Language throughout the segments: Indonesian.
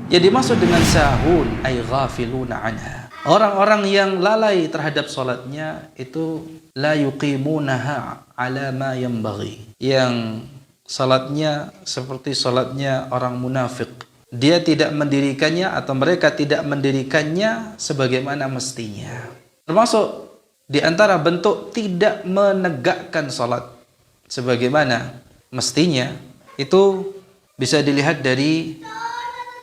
Yang dimaksud dengan sahun ay ghafiluna anha. Orang-orang yang lalai terhadap salatnya itu la yuqimunaha ala ma yanbaghi. Yang salatnya seperti salatnya orang munafik. Dia tidak mendirikannya atau mereka tidak mendirikannya sebagaimana mestinya. Termasuk di antara bentuk tidak menegakkan salat sebagaimana mestinya itu bisa dilihat dari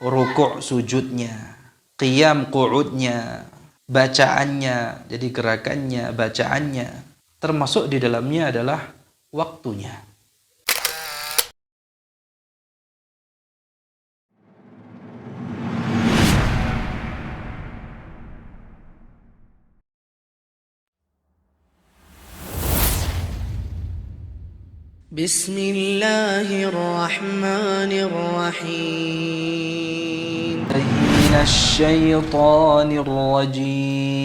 rukuk sujudnya, qiyam qu'udnya, bacaannya, jadi gerakannya, bacaannya, termasuk di dalamnya adalah waktunya. بسم الله الرحمن الرحيم من الشيطان الرجيم.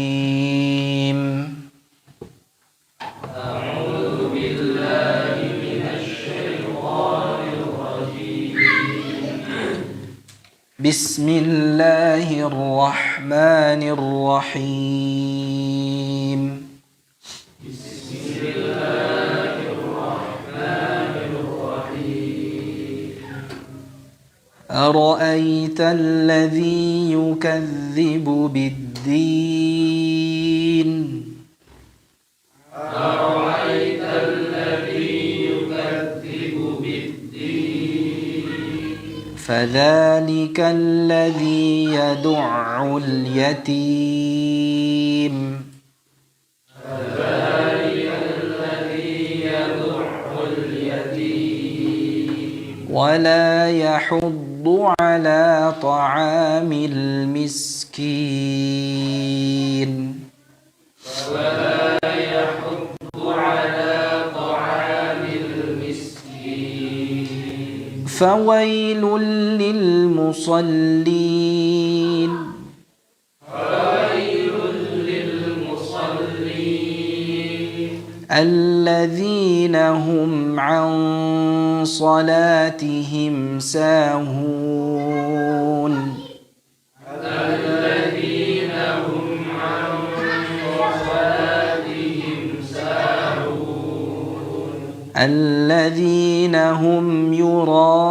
بسم الله الرحمن الرحيم. أرأيت الذي يكذب بالدين. أرأيت الذي يكذب بالدين فذلك الذي يدع اليتيم. ولا يحض على طعام المسكين. ولا يحض على طعام المسكين فويل للمصلين. الذين هم عن صلاتهم ساهون. الذين هم عن صلاتهم ساهون الذين هم يراءون.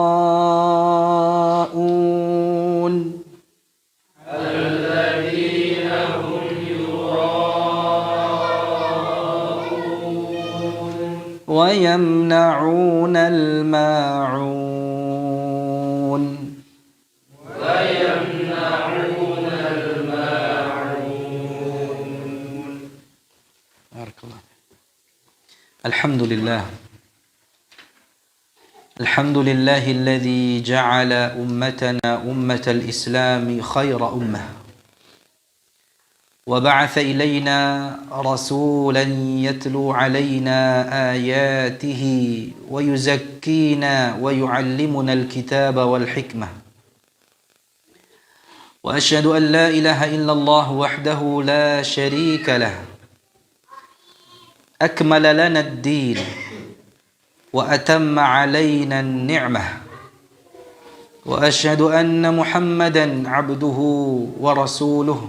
ويمنعون الماعون. بارك الله. الحمد لله. الحمد لله الذي جعل أمتنا أمة الإسلام خير أمة، وبعث إلينا رسولا يتلو علينا آياته ويزكينا ويعلمنا الكتاب والحكمة. وأشهد أن لا إله إلا الله وحده لا شريك له، أكمل لنا الدين وأتم علينا النعمة. وأشهد أن محمدا عبده ورسوله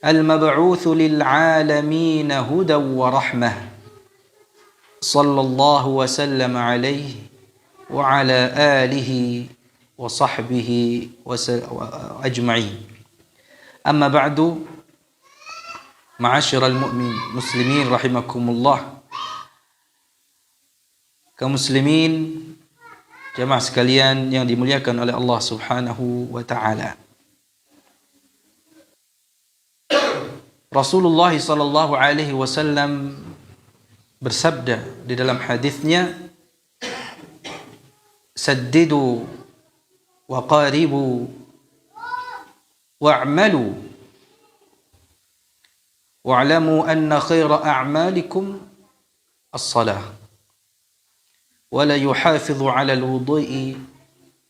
المبعوث للعالمين هدى ورحمة، صلى الله وسلم عليه وعلى آله وصحبه أجمعين. أما بعد، معاشر المسلمين رحمكم الله. Kaum muslimin, jamaah sekalian yang dimuliakan oleh Allah Subhanahu wa taala. Rasulullah sallallahu alaihi wasallam bersabda di dalam hadisnya, saddidu wa qaribu wa'malu wa'lamu anna khaira a'malikum as-salah wa la yuhafidhu 'ala al-wudu'i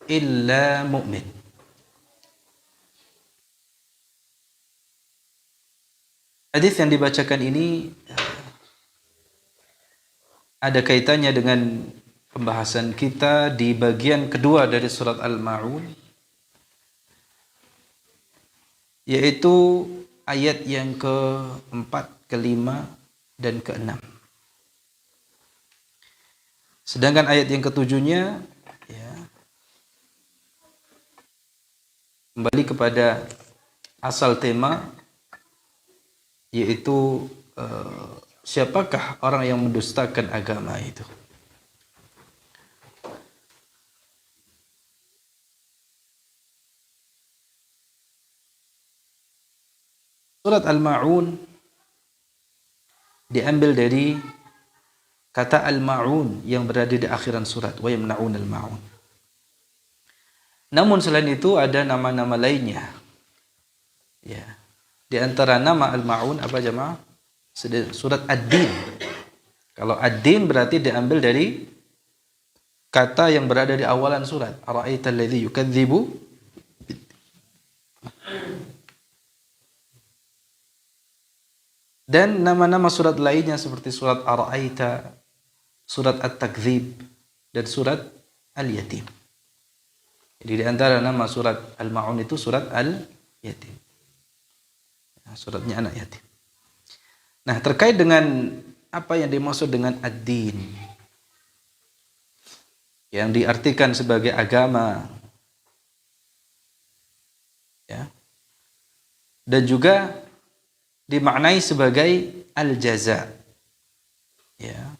illa mu'min. Hadis yang dibacakan ini ada kaitannya dengan pembahasan kita di bagian kedua dari surat Al-Ma'un, yaitu ayat yang keempat, kelima, dan keenam. Sedangkan ayat yang ketujuhnya ya, kembali kepada asal tema, yaitu siapakah orang yang mendustakan agama itu. Surat Al-Ma'un diambil dari kata al-ma'un yang berada di akhiran surat, wa yamna'un al-ma'un. Namun selain itu ada nama-nama lainnya. Ya. Di antara nama al-ma'un apa jemaah? Surat Ad-Din. Kalau Ad-Din berarti diambil dari kata yang berada di awalan surat. Ara'aita alladhi yukadzibu. Dan nama-nama surat lainnya seperti surat Ar-Ra'aita, surat At-Takdzib, dan surat Al-Yatim. Jadi di antara nama surat Al-Ma'un itu surat Al-Yatim. Suratnya anak yatim. Nah, terkait dengan apa yang dimaksud dengan ad-din, yang diartikan sebagai agama, ya, dan juga dimaknai sebagai al-jaza, ya,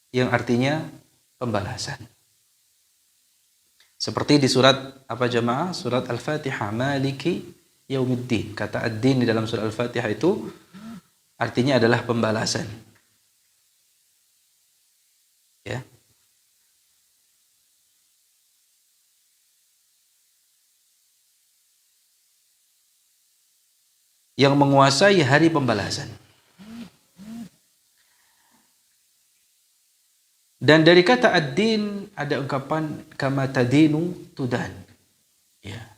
yang artinya pembalasan. Seperti di surat apa jemaah? Surat Al-Fatihah, Maliki Yaumiddin. Kata ad-din di dalam surat Al-Fatihah itu artinya adalah pembalasan. Ya. Yang menguasai hari pembalasan. Dan dari kata ad-din ada ungkapan kama tadinu tudan. Ya.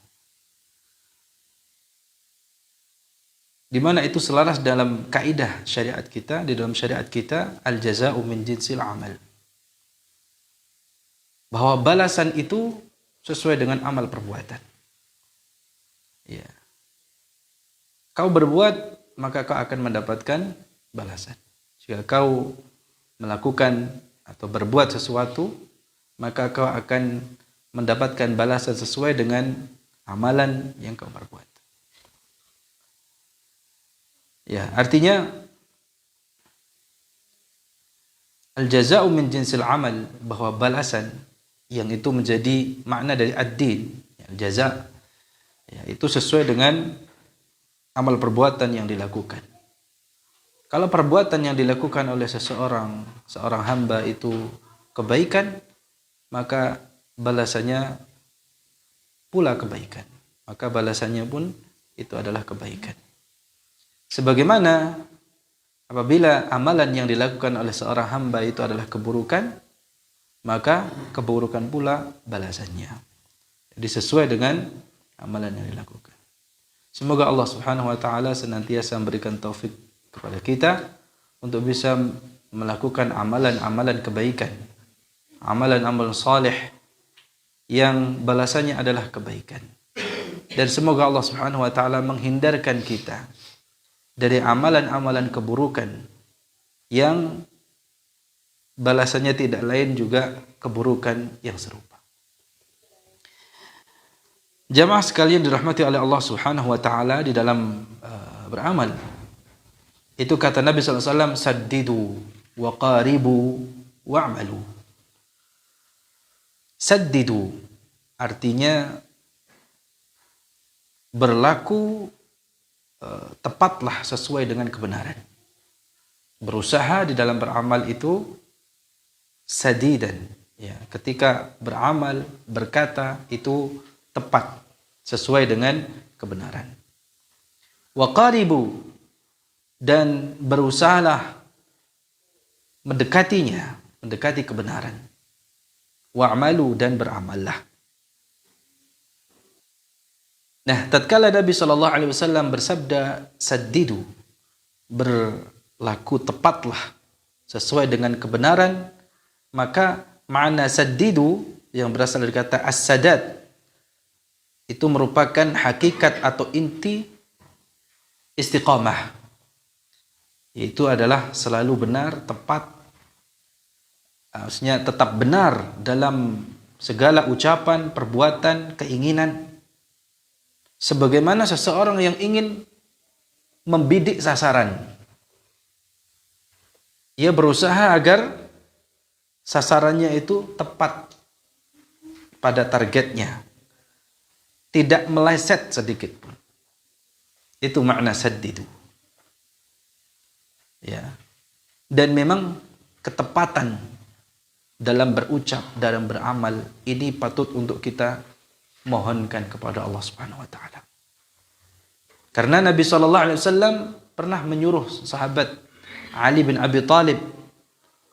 Di mana itu selaras dalam kaidah syariat kita, di dalam syariat kita al-jaza'u min jinsil amal. Bahwa balasan itu sesuai dengan amal perbuatan. Ya. Kau berbuat, maka kau akan mendapatkan balasan. Jika kau melakukan atau berbuat sesuatu, maka kau akan mendapatkan balasan sesuai dengan amalan yang kau perbuat. Ya, artinya al-jaza'u min jinsil amal, bahwa balasan yang itu menjadi makna dari ad-din, al-jaza', ya, itu sesuai dengan amal perbuatan yang dilakukan. Kalau perbuatan yang dilakukan oleh seorang hamba itu kebaikan, maka balasannya pula kebaikan. Maka balasannya pun itu adalah kebaikan. Sebagaimana apabila amalan yang dilakukan oleh seorang hamba itu adalah keburukan, maka keburukan pula balasannya. Jadi sesuai dengan amalan yang dilakukan. Semoga Allah Subhanahu wa taala senantiasa memberikan taufik kepada kita untuk bisa melakukan amalan-amalan kebaikan, amalan-amalan saleh yang balasannya adalah kebaikan. Dan semoga Allah Subhanahu wa taala menghindarkan kita dari amalan-amalan keburukan yang balasannya tidak lain juga keburukan yang serupa. Jamaah sekalian dirahmati oleh Allah Subhanahu wa taala, di dalam beramal itu kata Nabi sallallahu alaihi wasallam, saddidu wa qaribu wa'malu. Saddidu artinya berlaku tepatlah sesuai dengan kebenaran. Berusaha di dalam beramal itu sadidan, ya, ketika beramal, berkata itu tepat sesuai dengan kebenaran. Wa qaribu, dan berusahalah mendekati kebenaran. Wa'malu, dan beramallah. Nah, tatkala Nabi sallallahu alaihi wasallam bersabda saddidu, berlaku tepatlah sesuai dengan kebenaran, maka makna saddidu yang berasal dari kata as-sadad itu merupakan hakikat atau inti istiqamah, yaitu adalah selalu benar, tepat, harusnya tetap benar dalam segala ucapan, perbuatan, keinginan. Sebagaimana seseorang yang ingin membidik sasaran, ia berusaha agar sasarannya itu tepat pada targetnya, tidak meleset sedikit pun. Itu makna saddidu. Ya. Dan memang ketepatan dalam berucap, dalam beramal ini patut untuk kita mohonkan kepada Allah Subhanahu wa taala. Karena Nabi sallallahu alaihi wasallam pernah menyuruh sahabat Ali bin Abi Thalib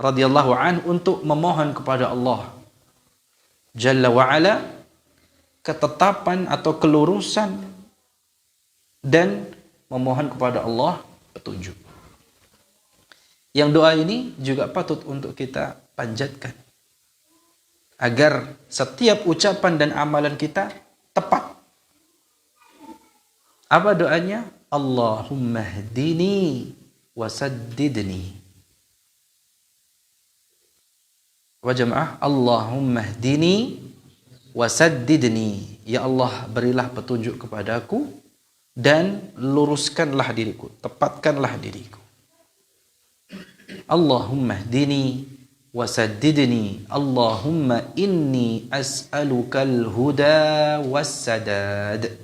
radhiyallahu anhu untuk memohon kepada Allah Jalla wa ala ketetapan atau kelurusan dan memohon kepada Allah petunjuk. Yang doa ini juga patut untuk kita panjatkan agar setiap ucapan dan amalan kita tepat. Apa doanya? Allahumma hdini wasaddidni. Wa jamaah, Allahumma hdini wasaddidni. Ya Allah, berilah petunjuk kepadaku dan luruskanlah diriku, tepatkanlah diriku. Allahumma hdini wasaddidni. Allahumma inni as'alukal huda wassadad.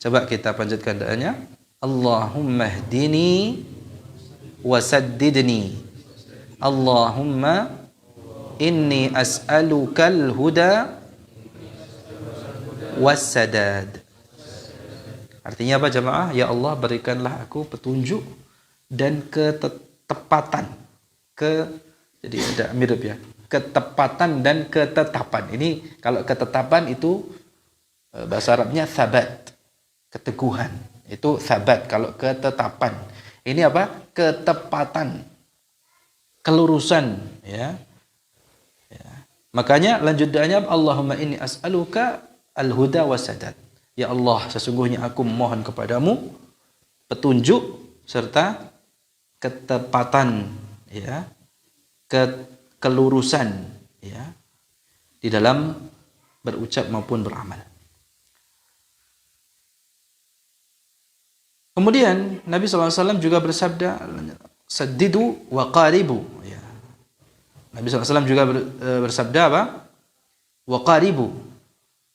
Coba kita panjatkan doanya. Allahumma hdini wasaddidni. Allahumma inni as'alukal huda wassadad. Artinya apa jamaah? Ya Allah, berikanlah aku petunjuk dan ketepatan. Jadi ada mirip ya. Ketepatan dan ketetapan. Ini kalau ketetapan itu bahasa Arabnya sabat, keteguhan. Itu sabat. Kalau ketetapan, ini apa? Ketepatan, kelurusan, ya. Makanya lanjut doanya, Allahumma inni as'aluka al-huda wassadad. Ya Allah, sesungguhnya aku memohon kepadamu petunjuk serta ketepatan, ya, kelurusan, ya, di dalam berucap maupun beramal. Kemudian Nabi SAW juga bersabda, saddidu wa qaribu. Ya. Nabi SAW juga bersabda apa? Wa qaribu.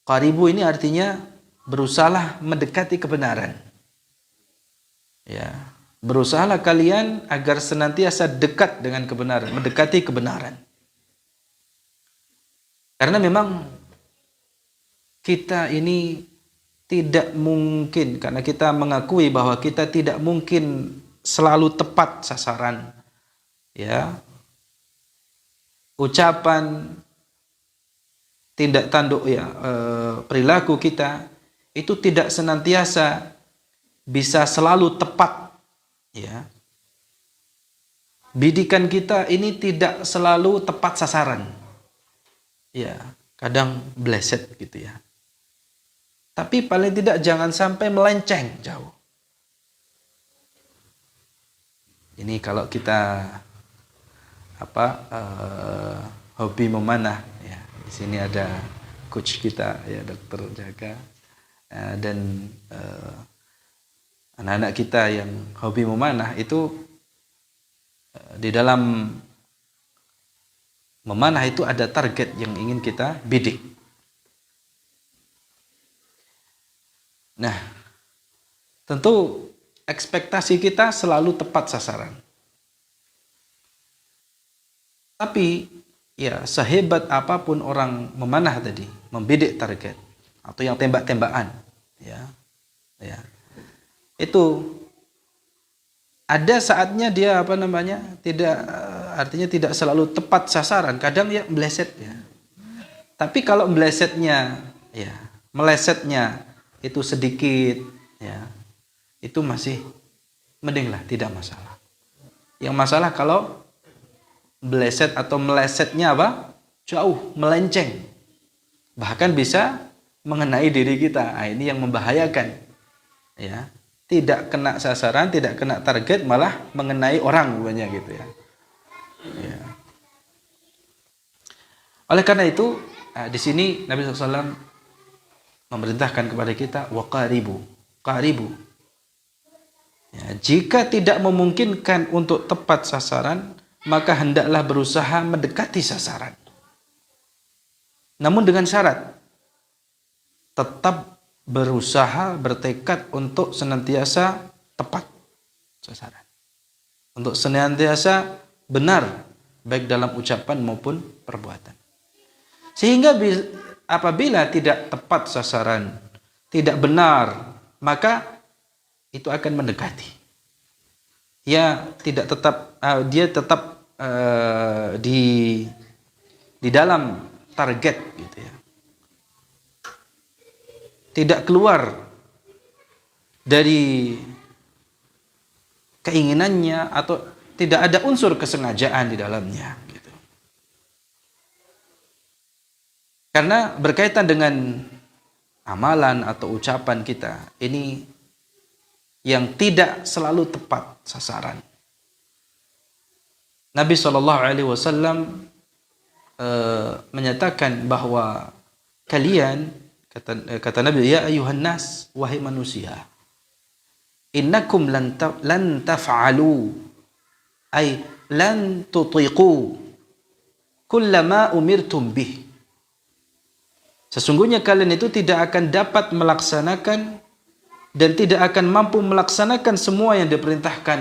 Qaribu ini artinya berusahalah mendekati kebenaran. Ya. Berusahalah kalian agar senantiasa dekat dengan kebenaran, mendekati kebenaran. Karena memang kita ini tidak mungkin, karena kita mengakui bahwa kita tidak mungkin selalu tepat sasaran, ya. Ucapan, tindak tanduk, ya, perilaku kita itu tidak senantiasa bisa selalu tepat, ya. Bidikan kita ini tidak selalu tepat sasaran, ya. Kadang bleset gitu, ya. Tapi paling tidak jangan sampai melenceng jauh. Ini kalau kita hobi memanah, ya. Di sini ada coach kita, ya, Dokter Jaka, dan anak-anak kita yang hobi memanah itu di dalam memanah itu ada target yang ingin kita bidik. Nah, tentu ekspektasi kita selalu tepat sasaran. Tapi ya, sehebat apapun orang memanah tadi, membidik target atau yang tembak-tembakan, ya. Itu ada saatnya dia tidak, artinya tidak selalu tepat sasaran, kadang ya meleset, ya. Tapi kalau melesetnya, ya, melesetnya itu sedikit, ya, itu masih mendinglah, tidak masalah. Yang masalah kalau meleset atau melesetnya apa? Jauh, melenceng. Bahkan bisa mengenai diri kita. Nah, ini yang membahayakan. ya, tidak kena sasaran, tidak kena target, malah mengenai orang banyak gitu ya. Ya. Oleh karena itu, di sini Nabi SAW memerintahkan kepada kita waqaribu, qaribu. Ya, jika tidak memungkinkan untuk tepat sasaran, maka hendaklah berusaha mendekati sasaran. Namun dengan syarat tetap berusaha, bertekad untuk senantiasa tepat sasaran. Untuk senantiasa benar baik dalam ucapan maupun perbuatan. Sehingga apabila tidak tepat sasaran, tidak benar, maka itu akan mendekati. Dia tetap di dalam target gitu ya. Tidak keluar dari keinginannya atau tidak ada unsur kesengajaan di dalamnya gitu. Karena berkaitan dengan amalan atau ucapan kita, ini yang tidak selalu tepat sasaran. Nabi SAW menyatakan bahwa kalian, kata Nabi, ya ayuhan nas, wahai manusia, innakum lan taf'alu ay lan tutiqu kullama umirtum bih. Sesungguhnya kalian itu tidak akan dapat melaksanakan dan tidak akan mampu melaksanakan semua yang diperintahkan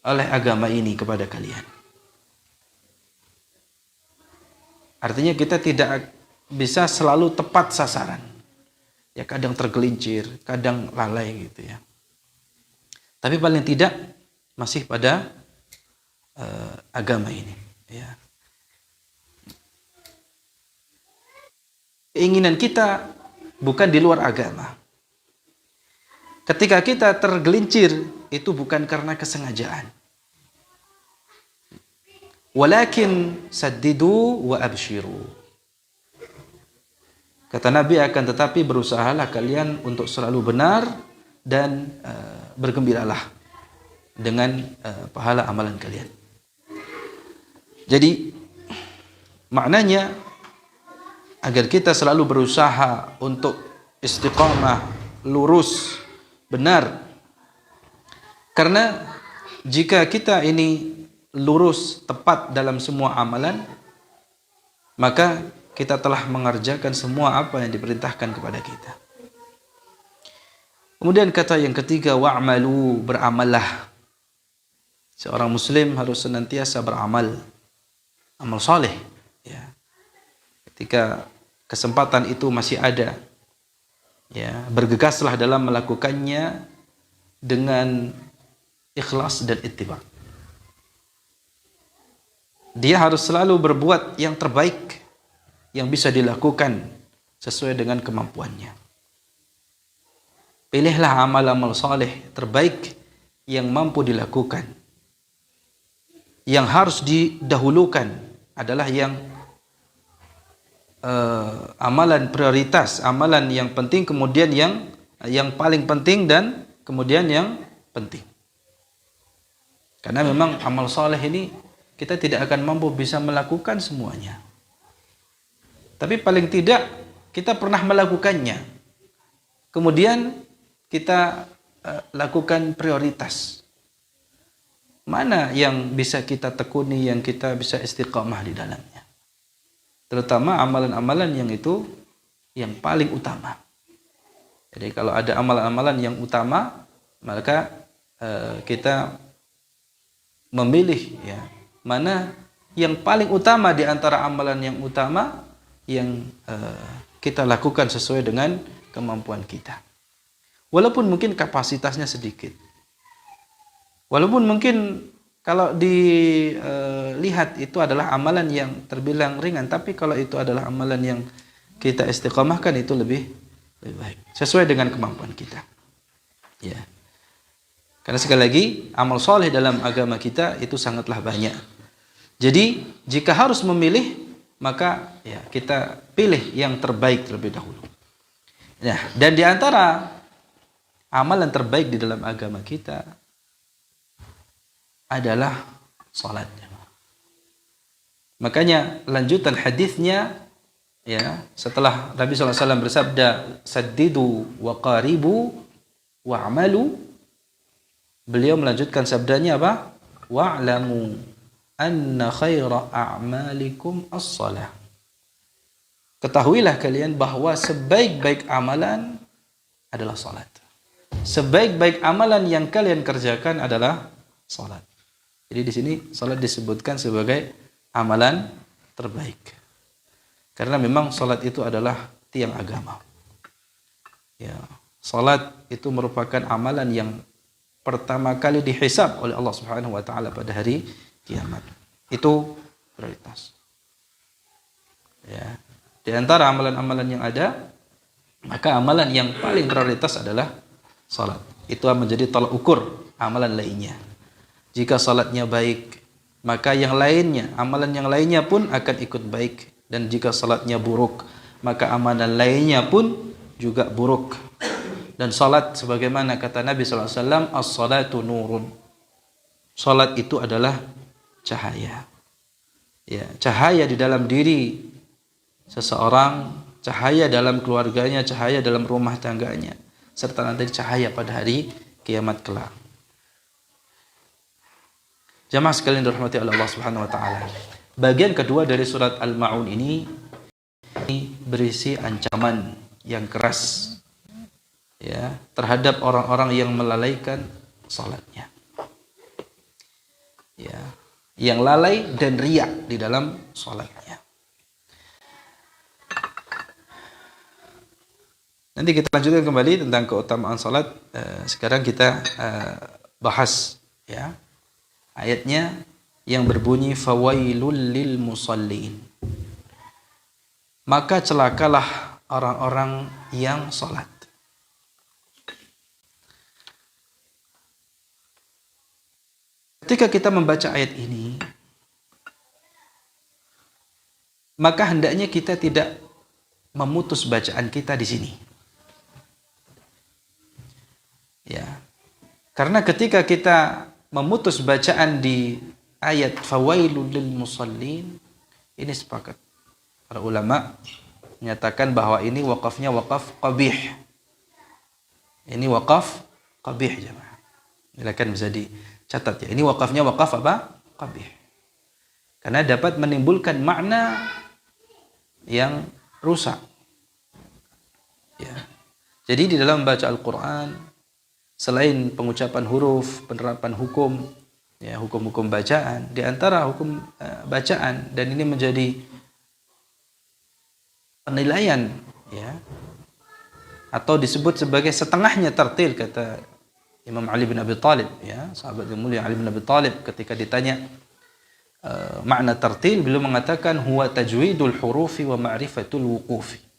oleh agama ini kepada kalian. Artinya kita tidak bisa selalu tepat sasaran. Ya kadang tergelincir, kadang lalai gitu ya. Tapi paling tidak masih pada agama ini. Ya. Keinginan kita bukan di luar agama. Ketika kita tergelincir, itu bukan karena kesengajaan. Walakin saddidu wa abshiru. Kata Nabi, akan tetapi berusahalah kalian untuk selalu benar dan bergembiralah dengan pahala amalan kalian. Jadi maknanya agar kita selalu berusaha untuk istiqamah, lurus, benar. Karena jika kita ini lurus, tepat dalam semua amalan, maka kita telah mengerjakan semua apa yang diperintahkan kepada kita. Kemudian kata yang ketiga, wa'malu, beramallah. Seorang muslim harus senantiasa beramal, amal soleh. Ya. Ketika kesempatan itu masih ada, ya, bergegaslah dalam melakukannya dengan ikhlas dan ittiba. Dia harus selalu berbuat yang terbaik yang bisa dilakukan sesuai dengan kemampuannya. Pilihlah amal-amal saleh terbaik yang mampu dilakukan. Yang harus didahulukan adalah yang amalan prioritas, amalan yang penting, kemudian yang paling penting, dan kemudian yang penting. Karena memang amal saleh ini kita tidak akan mampu bisa melakukan semuanya. Tapi paling tidak kita pernah melakukannya. Kemudian kita lakukan prioritas. Mana yang bisa kita tekuni, yang kita bisa istiqamah di dalamnya. Terutama amalan-amalan yang itu yang paling utama. Jadi kalau ada amalan-amalan yang utama, maka kita memilih ya mana yang paling utama di antara amalan yang utama yang kita lakukan sesuai dengan kemampuan kita. Walaupun mungkin kapasitasnya sedikit. Walaupun mungkin kalau dilihat itu adalah amalan yang terbilang ringan, tapi kalau itu adalah amalan yang kita istiqamahkan, itu lebih baik sesuai dengan kemampuan kita. Ya. Karena sekali lagi amal soleh dalam agama kita itu sangatlah banyak. Jadi jika harus memilih, maka ya kita pilih yang terbaik terlebih dahulu. Nah, dan di antara amalan terbaik di dalam agama kita adalah salat. Makanya lanjutan hadisnya, ya, setelah Nabi SAW bersabda saddidu wa qaribu wa amalu, beliau melanjutkan sabdanya apa? Wa'lamu anna khaira a'malikum as-salah. Ketahuilah kalian bahwa sebaik-baik amalan adalah salat. Sebaik-baik amalan yang kalian kerjakan adalah salat. Jadi di sini salat disebutkan sebagai amalan terbaik. Karena memang salat itu adalah tiang agama. Ya, salat itu merupakan amalan yang pertama kali dihisab oleh Allah Subhanahu wa taala pada hari kiamat. Itu prioritas. Ya. Di antara amalan-amalan yang ada, maka amalan yang paling prioritas adalah salat. Itu menjadi tolak ukur amalan lainnya. Jika salatnya baik, maka yang lainnya, amalan yang lainnya pun akan ikut baik. Dan jika salatnya buruk, maka amalan lainnya pun juga buruk. Dan salat sebagaimana kata Nabi SAW, as-salatu nurun. Salat itu adalah cahaya. Ya, cahaya di dalam diri seseorang, cahaya dalam keluarganya, cahaya dalam rumah tangganya, serta nanti cahaya pada hari kiamat kelak. Jamaah sekalian dirahmati oleh Allah Subhanahu wa taala. Bagian kedua dari surat Al-Maun ini berisi ancaman yang keras, ya, terhadap orang-orang yang melalaikan salatnya. Ya, yang lalai dan riya di dalam salatnya. Nanti kita lanjutkan kembali tentang keutamaan salat. Sekarang kita bahas, ya, ayatnya yang berbunyi fawailul lil musallin. Maka celakalah orang-orang yang salat. Ketika kita membaca ayat ini, maka hendaknya kita tidak memutus bacaan kita di sini. Ya. Karena ketika kita memutus bacaan di ayat fawailul lil musallin, ini sepakat para ulama menyatakan bahwa ini wakafnya wakaf qabih. Ini wakaf qabih, jemaah. Silakan bisa dicatat, ya. Ini wakafnya wakaf apa? Qabih. Karena dapat menimbulkan makna yang rusak. Ya. Jadi di dalam membaca Al-Qur'an, selain pengucapan huruf, penerapan hukum, ya, hukum-hukum bacaan, di antara hukum bacaan, dan ini menjadi penilaian, ya, atau disebut sebagai setengahnya tartil, kata Imam Ali bin Abi Thalib, ya, sahabat yang mulia Ali bin Abi Thalib, ketika ditanya makna tartil, beliau mengatakan huwa tajwidul hurufi wa ma'rifatul wuqufi.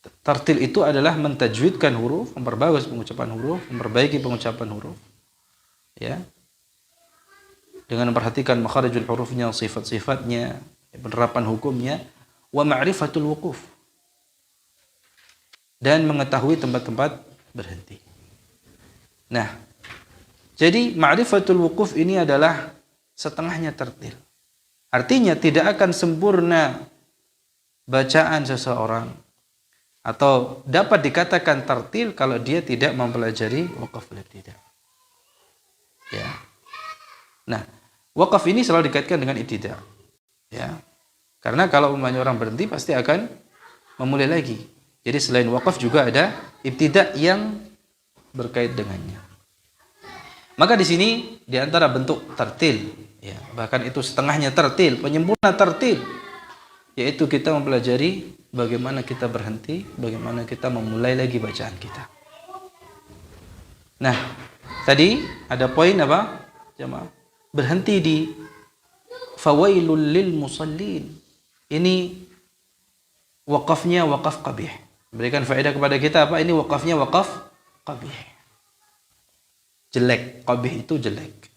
Tartil itu adalah mentajwidkan huruf, memperbagus pengucapan huruf, memperbaiki pengucapan huruf, ya, dengan memperhatikan makharijul hurufnya, sifat-sifatnya, penerapan hukumnya, wa ma'rifatul wuquf, dan mengetahui tempat-tempat berhenti. Nah, jadi ma'rifatul wuquf ini adalah setengahnya tartil. Artinya tidak akan sempurna bacaan seseorang atau dapat dikatakan tartil kalau dia tidak mempelajari waqaf al-ibtida. Ya. Nah, waqaf ini selalu dikaitkan dengan ibtida. Ya. Karena kalau umpamanya orang berhenti pasti akan memulai lagi. Jadi selain waqaf juga ada ibtida yang berkait dengannya. Maka di sini di antara bentuk tartil, ya, bahkan itu setengahnya tartil, penyempurna tartil, yaitu kita mempelajari bagaimana kita berhenti, bagaimana kita memulai lagi bacaan kita. Nah, tadi ada poin apa? Jemaah, berhenti di fawailul lil musallin. Ini wakafnya wakaf qabih. Berikan faedah kepada kita apa? Ini wakafnya wakaf qabih. Jelek, qabih itu jelek.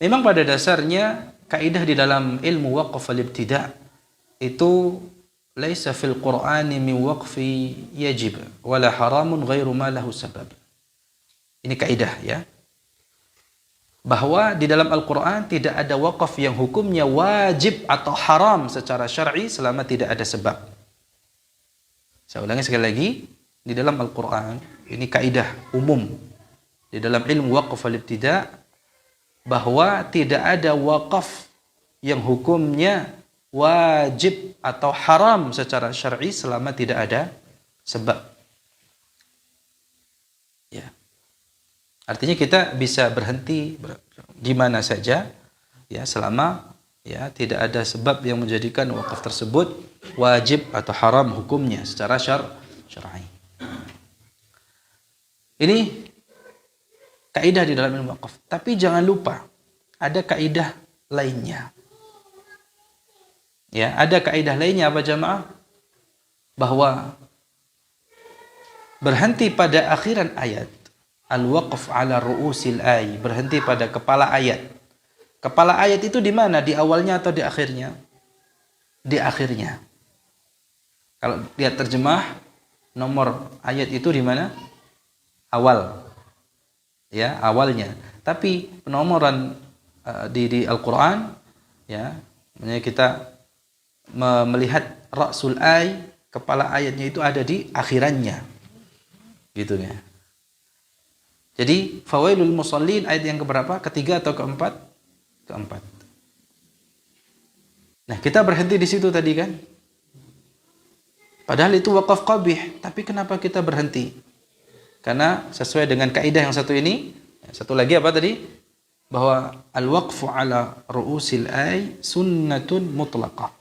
Memang pada dasarnya kaidah di dalam ilmu waqaf al-ibtida itu laisa fil Qur'ani min waqfi yajib wala haramun ghairu ma lahu sabab. Ini kaidah ya. Bahwa di dalam Al-Qur'an tidak ada wakaf yang hukumnya wajib atau haram secara syar'i selama tidak ada sebab. Saya ulangi sekali lagi, di dalam Al-Qur'an ini kaidah umum di dalam ilmu waqf al-ibtida' bahwa tidak ada wakaf yang hukumnya wajib atau haram secara syar'i selama tidak ada sebab. Ya. Artinya kita bisa berhenti di mana saja ya selama ya tidak ada sebab yang menjadikan wakaf tersebut wajib atau haram hukumnya secara syar'i. Ini kaidah di dalam ilmu wakaf. Tapi jangan lupa ada kaidah lainnya. Ya, ada kaidah lainnya apa jamaah? Bahwa berhenti pada akhiran ayat. Al-waqf ala ru'usil ayat, berhenti pada kepala ayat. Kepala ayat itu di mana? Di awalnya atau di akhirnya? Di akhirnya. Kalau lihat terjemah, nomor ayat itu di mana? Awal. Ya, awalnya. Tapi penomoran di Al-Qur'an ya, kita melihat ra'sul ayat, kepala ayatnya itu ada di akhirannya. Gitu ya. Jadi fawailul musallin ayat yang keberapa? Ketiga atau keempat? Keempat. Nah, kita berhenti di situ tadi kan? Padahal itu waqaf qabih, tapi kenapa kita berhenti? Karena sesuai dengan kaidah yang satu ini, satu lagi apa tadi? Bahwa al-waqfu ala ru'usil ay sunnatun mutlaqah.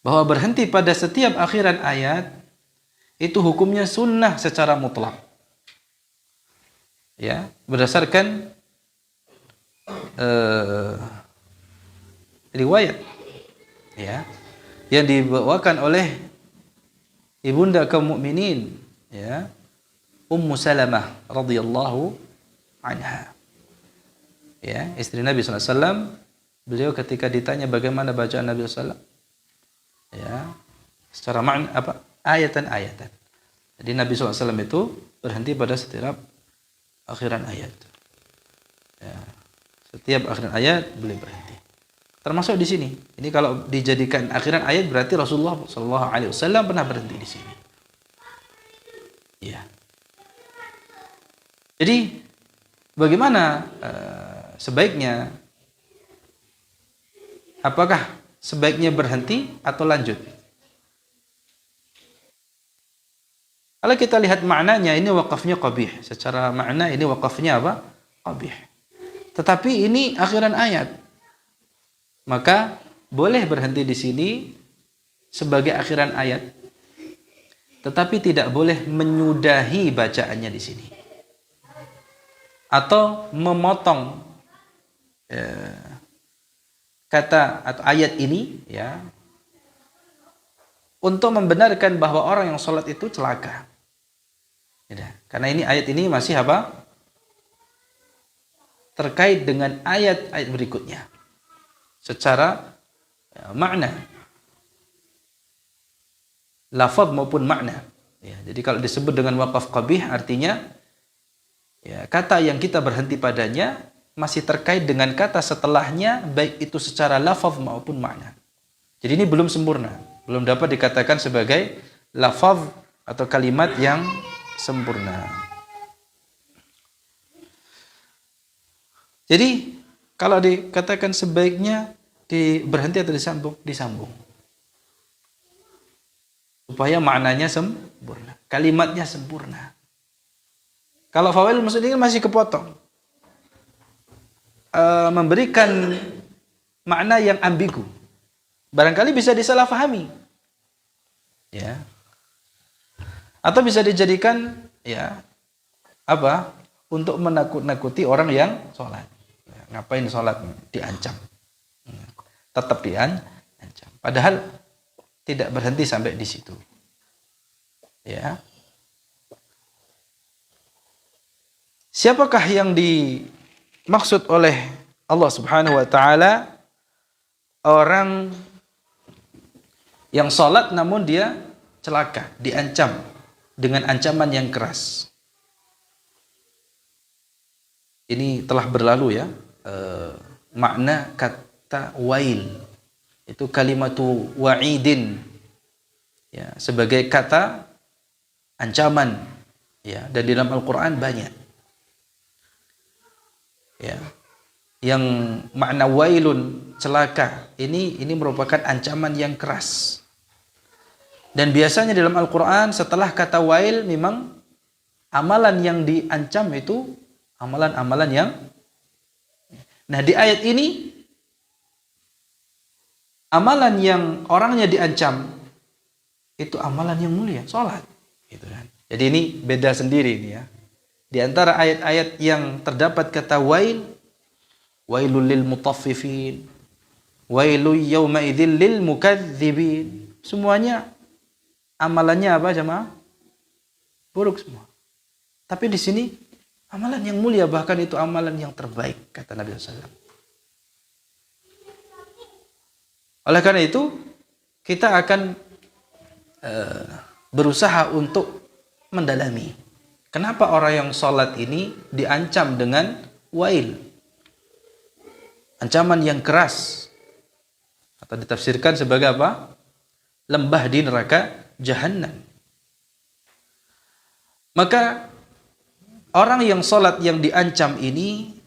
Bahwa berhenti pada setiap akhiran ayat itu hukumnya sunnah secara mutlak. Ya, berdasarkan riwayat ya yang dibawakan oleh ibunda kaum mukminin ya Ummu Salamah radhiyallahu anha. Ya, istri Nabi sallallahu alaihi wasallam, beliau ketika ditanya bagaimana bacaan Nabi sallallahu alaihi wasallam ya secara makna apa ayatan-ayatan. Jadi Nabi sallallahu alaihi wasallam itu berhenti pada setiap akhiran ayat. Ya, setiap akhiran ayat beliau berhenti. Termasuk di sini. Ini kalau dijadikan akhiran ayat berarti Rasulullah sallallahu alaihi wasallam pernah berhenti di sini. Ya. Jadi bagaimana sebaiknya? Apakah sebaiknya berhenti atau lanjut? Kalau kita lihat maknanya ini wakafnya qabih. Secara makna ini wakafnya apa? Qabih. Tetapi ini akhiran ayat. Maka boleh berhenti di sini sebagai akhiran ayat. Tetapi tidak boleh menyudahi bacaannya di sini. Atau memotong kata atau ayat ini ya untuk membenarkan bahwa orang yang sholat itu celaka. Ya, karena ini ayat ini masih apa? Terkait dengan ayat-ayat berikutnya. Secara makna. Lafaz maupun makna. Ya, jadi kalau disebut dengan waqaf qabih artinya ya, kata yang kita berhenti padanya masih terkait dengan kata setelahnya baik itu secara lafaz maupun makna. Jadi ini belum sempurna. Belum dapat dikatakan sebagai lafaz atau kalimat yang sempurna. Jadi kalau dikatakan sebaiknya berhenti atau disambung. Supaya maknanya sempurna, kalimatnya sempurna. Kalau fawail muslimin masih kepotong. Memberikan makna yang ambigu. Barangkali bisa disalahfahami. Ya. Atau bisa dijadikan ya apa? Untuk menakut-nakuti orang yang sholat. Ya, ngapain sholat diancam? Tetap diancam. Padahal tidak berhenti sampai di situ. Ya. Siapakah yang dimaksud oleh Allah Subhanahu wa taala orang Yang sholat namun dia celaka, diancam dengan ancaman yang keras. Ini telah berlalu ya, makna kata wail. Itu kalimatu wa'idin. Ya, sebagai kata ancaman. Ya, dan di dalam Al-Quran banyak. Ya. Yang makna wailun, celaka, ini merupakan ancaman yang keras. Dan biasanya dalam Al-Quran setelah kata wail memang amalan yang diancam itu amalan-amalan yang, nah di ayat ini amalan yang orangnya diancam itu amalan yang mulia, sholat gitu kan. Jadi ini beda sendiri ini ya. Di antara ayat-ayat yang terdapat kata wail, wailul lil mutaffifin, wailul yawma idzil lil mukadzibin. Semuanya amalannya apa jemaah? Buruk semua. Tapi di sini amalan yang mulia, bahkan itu amalan yang terbaik kata Nabi SAW. Oleh karena itu kita akan berusaha untuk mendalami kenapa orang yang sholat ini diancam dengan wail, ancaman yang keras, atau ditafsirkan sebagai apa? Lembah di neraka Jahannam. Maka orang yang sholat yang diancam ini,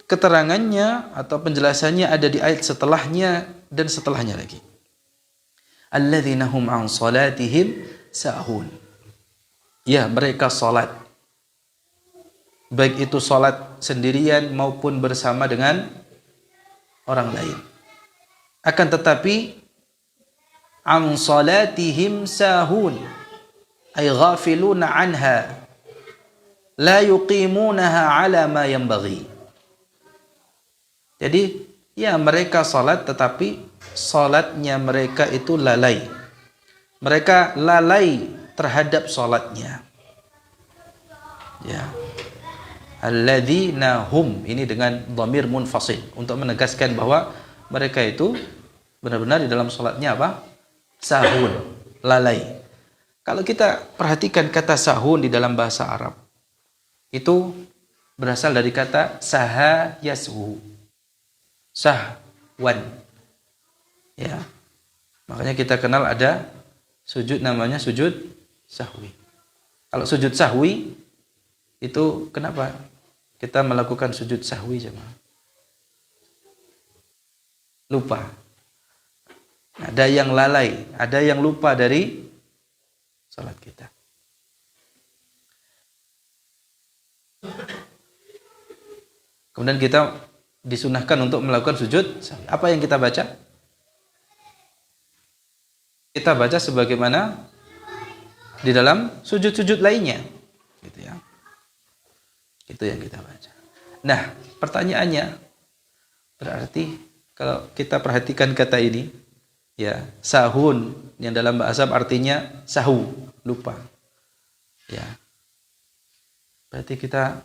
keterangannya atau penjelasannya ada di ayat setelahnya dan setelahnya lagi. Alladzina hum an salatihim sahun. Ya, mereka sholat. Baik itu sholat sendirian maupun bersama dengan orang lain. Akan tetapi an salatihim sahun, ay ghafiluna anha, la yuqimunaha ala ma yanbaghi. Jadi ya mereka salat tetapi salatnya mereka itu lalai. Mereka lalai terhadap salatnya. Ya. Alladzina hum, ini dengan dhamir munfasil untuk menegaskan bahwa mereka itu benar-benar di dalam salatnya apa? Sahun, lalai. Kalau kita perhatikan kata sahun di dalam bahasa Arab, itu berasal dari kata saha yashu, sahwan. Ya, makanya kita kenal ada sujud namanya sujud sahwi. Kalau sujud sahwi itu kenapa kita melakukan sujud sahwi jemaah? Lupa. Ada yang lalai, ada yang lupa dari salat kita. Kemudian kita disunahkan untuk melakukan sujud. Apa yang kita baca? Kita baca sebagaimana di dalam sujud-sujud lainnya, gitu ya. Itu yang kita baca. Nah, pertanyaannya, berarti kalau kita perhatikan kata ini, ya, sahun yang dalam bahasa Arab artinya sahu, lupa. Ya. Berarti kita,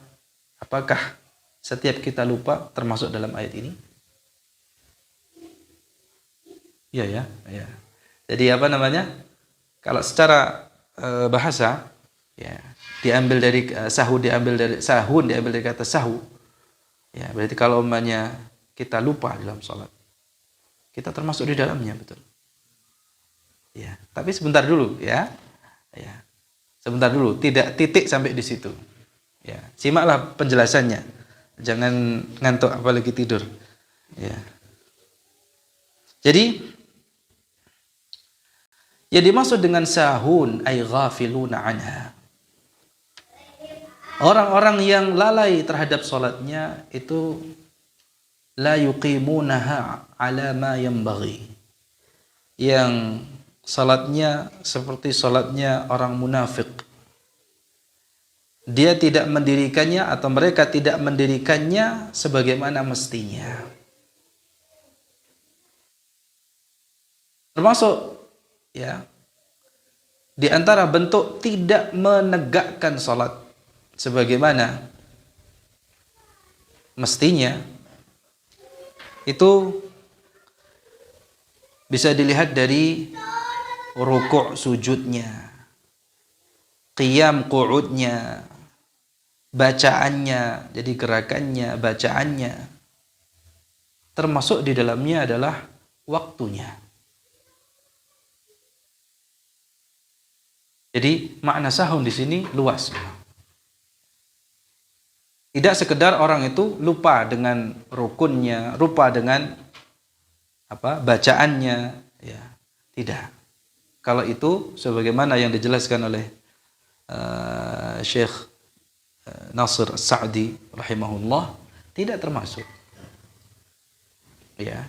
apakah setiap kita lupa termasuk dalam ayat ini? Iya ya, ya. Jadi apa namanya? Kalau secara bahasa, ya, diambil dari sahu, diambil dari sahun, diambil dari kata sahu. Ya, berarti kalau umpamanya kita lupa dalam sholat, kita termasuk di dalamnya, betul. Ya, tapi sebentar dulu, ya. Ya. Sebentar dulu, tidak titik sampai di situ. Ya, simaklah penjelasannya. Jangan ngantuk apalagi tidur. Ya. Jadi yang dimaksud dengan sahun ay ghafiluna anha. Orang-orang yang lalai terhadap salatnya itu la yuqimunaha ala ma yanbaghi. Yang salatnya seperti salatnya orang munafik. Dia tidak mendirikannya atau mereka tidak mendirikannya sebagaimana mestinya. Termasuk ya, di antara bentuk tidak menegakkan salat sebagaimana mestinya itu Bisa dilihat dari rukuk sujudnya, qiyam qu'udnya, bacaannya, jadi gerakannya, bacaannya. Termasuk di dalamnya adalah waktunya. Jadi makna sahun di sini luas. Tidak sekedar orang itu lupa dengan rukunnya, lupa dengan bacaannya, ya. Tidak. Kalau itu sebagaimana yang dijelaskan oleh Syekh Nasir As-Sa'di rahimahullah, tidak termasuk. Ya.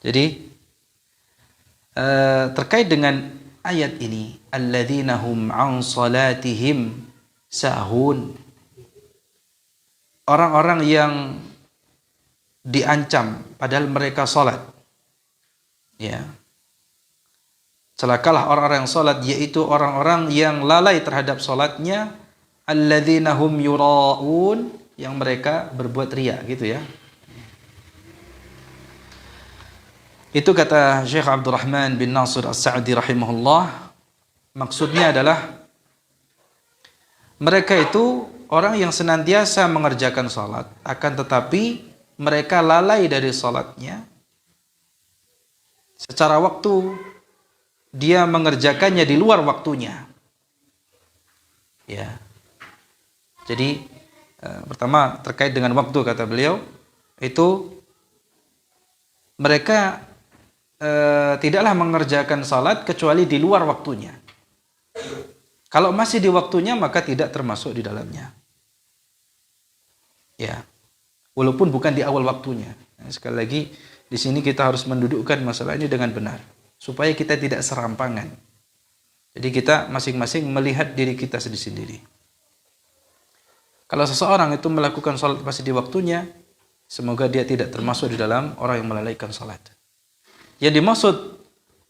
Jadi terkait dengan ayat ini, alladzina hum an salatihim sahun, orang-orang yang diancam padahal mereka salat, ya, celakalah orang-orang yang salat, yaitu orang-orang yang lalai terhadap salatnya, alladzina hum yura'un, yang mereka berbuat riya, gitu ya. Itu kata Syekh Abdurrahman bin Nasir As-Sa'di rahimahullah, maksudnya adalah mereka itu orang yang senantiasa mengerjakan salat, akan tetapi mereka lalai dari salatnya. Secara waktu dia mengerjakannya di luar waktunya. Ya. Jadi pertama terkait dengan waktu, kata beliau, itu mereka tidaklah mengerjakan salat kecuali di luar waktunya. Kalau masih di waktunya maka tidak termasuk di dalamnya. Ya. Walaupun bukan di awal waktunya. Sekali lagi di sini kita harus mendudukkan masalah ini dengan benar supaya kita tidak serampangan. Jadi kita masing-masing melihat diri kita sendiri-sendiri. Kalau seseorang itu melakukan salat masih di waktunya, semoga dia tidak termasuk di dalam orang yang melalaikan salat. Yang dimaksud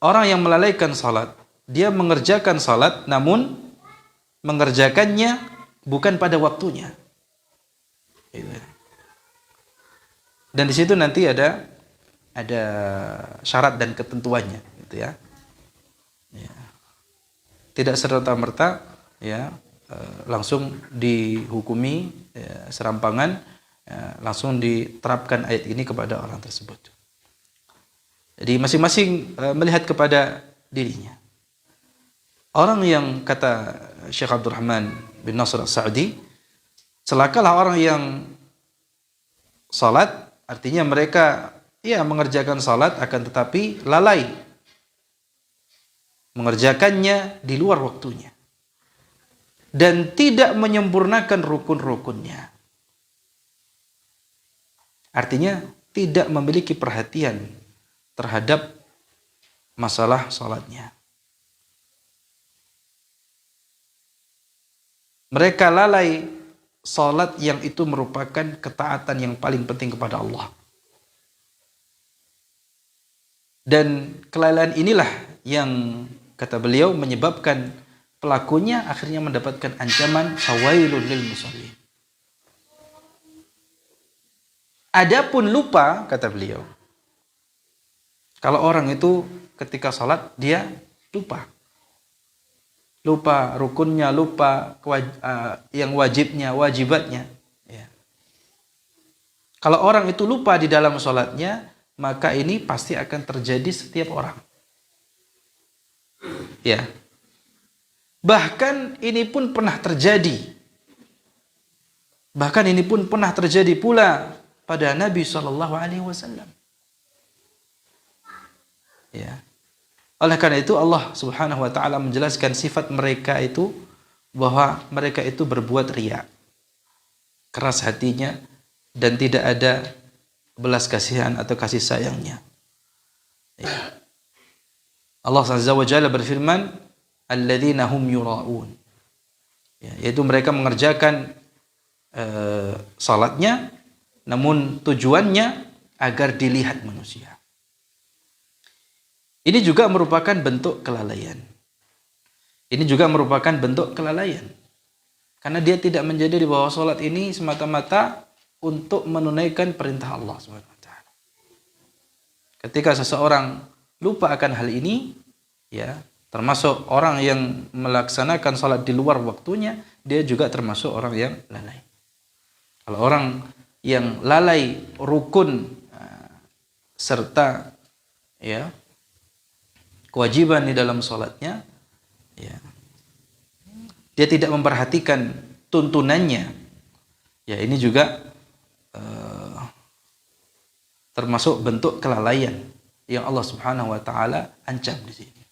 orang yang melalaikan salat, dia mengerjakan salat namun mengerjakannya bukan pada waktunya. Dan di situ nanti ada syarat dan ketentuannya, gitu ya. Ya. Tidak serta-merta ya langsung dihukumi ya, serampangan, ya, langsung diterapkan ayat ini kepada orang tersebut. Jadi masing-masing melihat kepada dirinya. Orang yang kata Syekh Abdurrahman bin Nasir As-Sa'di, celakalah orang yang salat, artinya mereka ya mengerjakan salat akan tetapi lalai mengerjakannya di luar waktunya dan tidak menyempurnakan rukun-rukunnya. Artinya tidak memiliki perhatian terhadap masalah salatnya. Mereka lalai salat yang itu merupakan ketaatan yang paling penting kepada Allah. Dan kelalaian inilah yang kata beliau menyebabkan pelakunya akhirnya mendapatkan ancaman fawailul lil musallin. Adapun lupa, kata beliau, kalau orang itu ketika salat dia lupa rukunnya, lupa yang wajibnya, wajibatnya. Ya. Kalau orang itu lupa di dalam sholatnya, maka ini pasti akan terjadi setiap orang. Ya. Bahkan ini pun pernah terjadi. Bahkan ini pun pernah terjadi pula pada Nabi SAW. Ya. Oleh karena itu Allah Subhanahu wa taala menjelaskan sifat mereka itu bahwa mereka itu berbuat riya. Keras hatinya dan tidak ada belas kasihan atau kasih sayangnya. Ya. Allah Azza wa Jalla berfirman, alladzina hum yura'un. Ya, yaitu mereka mengerjakan salatnya namun tujuannya agar dilihat manusia. Ini juga merupakan bentuk kelalaian. Ini juga merupakan bentuk kelalaian. Karena dia tidak menjadi di bawah salat ini semata-mata untuk menunaikan perintah Allah SWT. Ketika seseorang lupa akan hal ini, ya, termasuk orang yang melaksanakan salat di luar waktunya, dia juga termasuk orang yang lalai. Kalau orang yang lalai rukun serta ya kewajiban di dalam salatnya, ya, dia tidak memperhatikan tuntunannya, ya ini juga termasuk bentuk kelalaian yang Allah Subhanahu wa taala ancam di sini.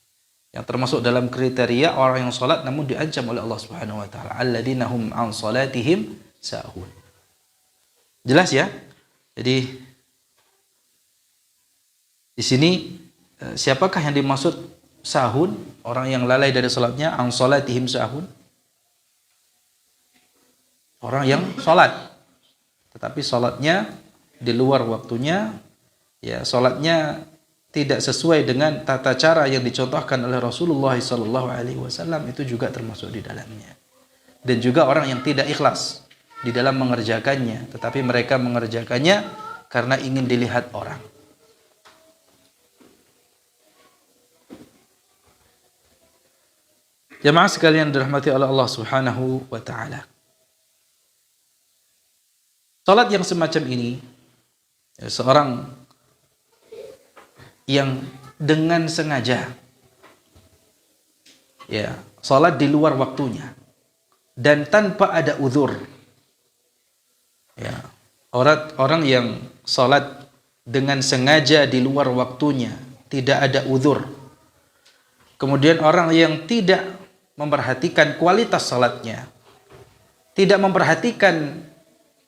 Yang termasuk dalam kriteria orang yang salat namun diancam oleh Allah Subhanahu wa taala, alladzina hum an salatihim sahun. Jelas ya? Jadi di sini siapakah yang dimaksud sahun? Orang yang lalai dari salatnya, an salatihim sahun. Orang yang salat tetapi salatnya di luar waktunya, ya salatnya tidak sesuai dengan tata cara yang dicontohkan oleh Rasulullah SAW, itu juga termasuk di dalamnya. Dan juga orang yang tidak ikhlas di dalam mengerjakannya, tetapi mereka mengerjakannya karena ingin dilihat orang. Jamaah sekalian dirahmati oleh Allah Subhanahu wa taala. Salat yang semacam ini, ya, seorang yang dengan sengaja ya salat di luar waktunya dan tanpa ada uzur, ya orang yang salat dengan sengaja di luar waktunya tidak ada uzur, kemudian orang yang tidak memperhatikan kualitas salatnya, tidak memperhatikan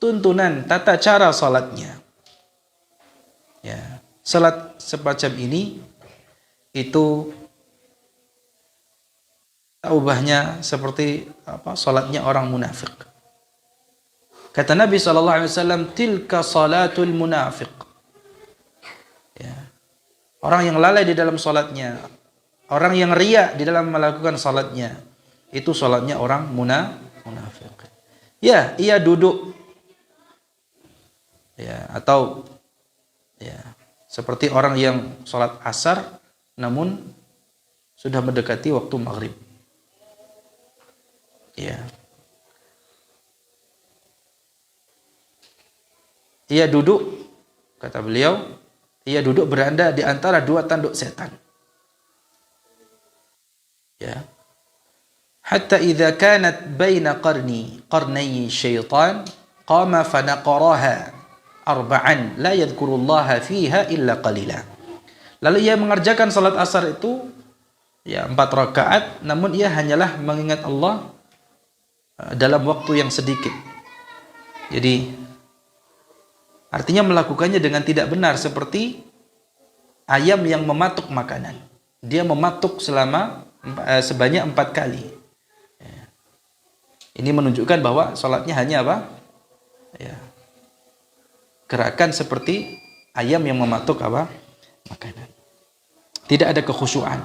tuntunan tata cara salatnya, ya salat semacam ini itu ubahnya seperti salatnya orang munafik. Kata Nabi SAW, tilka salatul munafiq. Ya. Orang yang lalai di dalam salatnya, orang yang riya di dalam melakukan salatnya, itu salatnya orang munafik. Ya, ia duduk, ya, atau ya seperti orang yang salat asar namun sudah mendekati waktu maghrib. Ya. Ia duduk, kata beliau, ia duduk berada di antara dua tanduk setan. Ya. Hatta idza kanat baina qarnay syaitan qama fanaqaraha arba'an la yadhkurullaha fiha illa qalila. Lalu ia mengerjakan salat asar itu ya 4 rakaat, namun ia hanyalah mengingat Allah dalam waktu yang sedikit. Jadi artinya melakukannya dengan tidak benar, seperti ayam yang mematuk makanan. Dia mematuk sebanyak 4 kali. Ini menunjukkan bahwa salatnya hanya apa? Ya, gerakan seperti ayam yang mematuk makanan. Tidak ada kekhusyuan.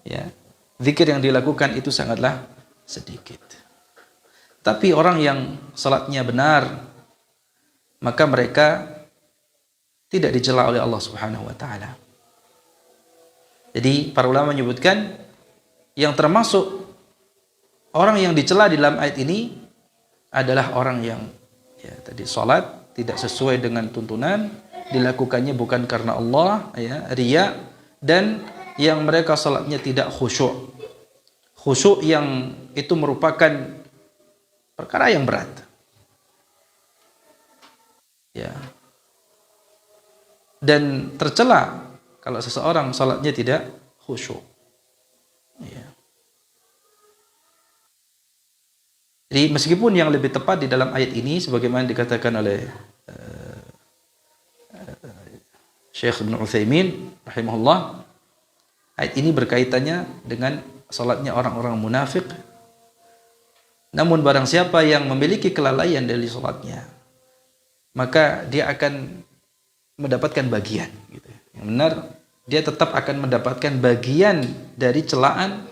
Ya, zikir yang dilakukan itu sangatlah sedikit. Tapi orang yang salatnya benar, maka mereka tidak dicela oleh Allah Subhanahu wa taala. Jadi para ulama menyebutkan yang termasuk orang yang dicela di dalam ayat ini adalah orang yang ya tadi salat tidak sesuai dengan tuntunan, dilakukannya bukan karena Allah, ya, riya, dan yang mereka salatnya tidak khusyuk. Khusyuk yang itu merupakan perkara yang berat. Ya. Dan tercela kalau seseorang salatnya tidak khusyuk. Ya. Jadi meskipun yang lebih tepat di dalam ayat ini sebagaimana dikatakan oleh Syekh Ibn Utsaimin rahimahullah, ayat ini berkaitannya dengan salatnya orang-orang munafik. Namun barang siapa yang memiliki kelalaian dari salatnya, maka dia akan mendapatkan bagian, gitu. Yang benar, dia tetap akan mendapatkan bagian dari celaan,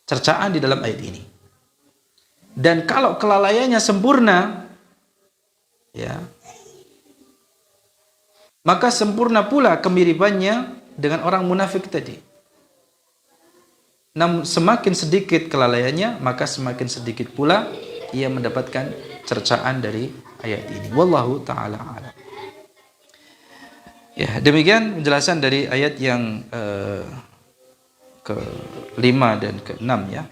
cercaan di dalam ayat ini. Dan kalau kelalaiannya sempurna, ya, maka sempurna pula kemiripannya dengan orang munafik tadi. Namun semakin sedikit kelalaiannya, maka semakin sedikit pula ia mendapatkan cercaan dari ayat ini. Wallahu ta'ala a'lam. Ya, demikian penjelasan dari ayat yang ke-5 dan ke-6 ya.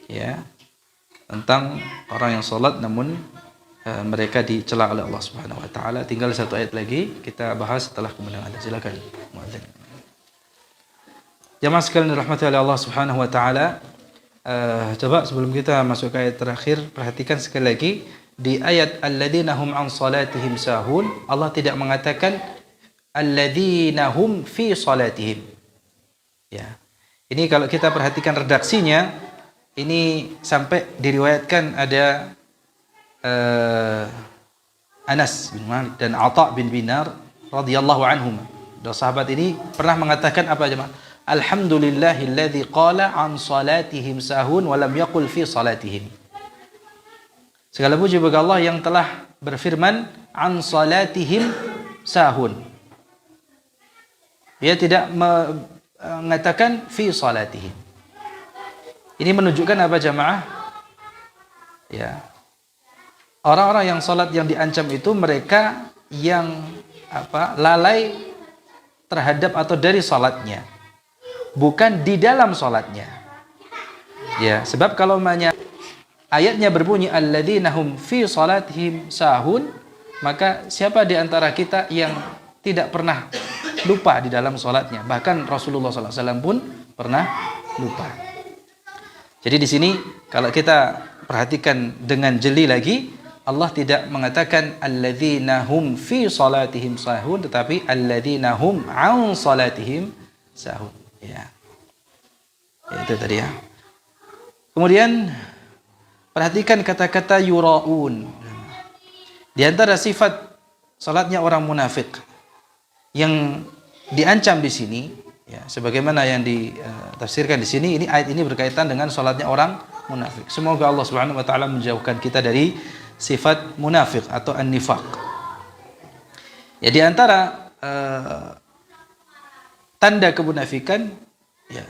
Ya. Tentang orang yang salat namun mereka dicela oleh Allah Subhanahu wa taala. Tinggal satu ayat lagi kita bahas setelah kemenangan. Silakan muadzin. Jamaah sekalian dirahmati oleh Allah Subhanahu wa taala. Coba sebelum kita masuk ke ayat terakhir, perhatikan sekali lagi di ayat alladzina hum an salatihim sahun, Allah tidak mengatakan alladzina hum fi salatihim. Ya. Ini kalau kita perhatikan redaksinya, ini sampai diriwayatkan ada Anas bin Malik dan Atha bin Binar radhiyallahu anhum. Dua sahabat ini pernah mengatakan apa jemaah? Alhamdulillahilladzi qala an salatihim sahun wa lam yaqul fi salatihim. Segala puji bagi Allah yang telah berfirman an salatihim sahun. Dia tidak mengatakan fi salatihim. Ini menunjukkan apa jamaah? Ya. Orang-orang yang salat yang diancam itu mereka yang lalai terhadap atau dari salatnya, bukan di dalam salatnya. Ya, sebab kalau ayatnya berbunyi alladzina hum fi salatihim sahun, maka siapa di antara kita yang tidak pernah lupa di dalam salatnya? Bahkan Rasulullah SAW pun pernah lupa. Jadi di sini kalau kita perhatikan dengan jeli lagi, Allah tidak mengatakan alladzina hum fi salatihim sahun, tetapi alladzina hum an salatihim sahun. Ya. Itu tadi ya. Kemudian perhatikan kata-kata yuraun. Di antara sifat salatnya orang munafik yang diancam di sini, ya, sebagaimana yang ditafsirkan di sini, ini ayat ini berkaitan dengan salatnya orang munafik. Semoga Allah Subhanahu wa taala menjauhkan kita dari sifat munafik atau an-nifaq. Ya, di antara tanda kemunafikan, ya,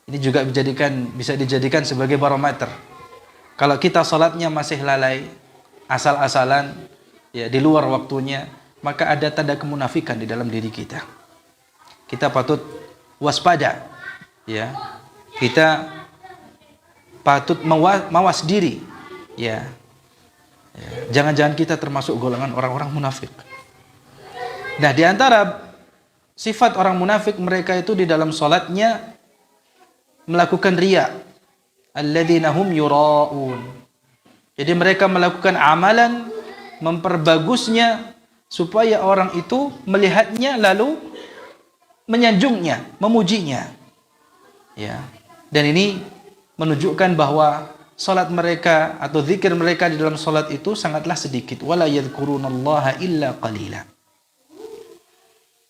ini juga bisa dijadikan sebagai barometer. Kalau kita salatnya masih lalai, asal-asalan, ya, di luar waktunya, maka ada tanda kemunafikan di dalam diri kita. Kita patut waspada, ya. Kita patut mawas diri, ya. Jangan-jangan kita termasuk golongan orang-orang munafik. Nah, di antara sifat orang munafik, mereka itu di dalam salatnya melakukan riya. Alladzina hum yura'un. Jadi mereka melakukan amalan memperbagusnya supaya orang itu melihatnya lalu menyanjungnya, memujinya. Ya. Dan ini menunjukkan bahwa salat mereka atau zikir mereka di dalam salat itu sangatlah sedikit. Wala yadhkurunallaha illa qalila.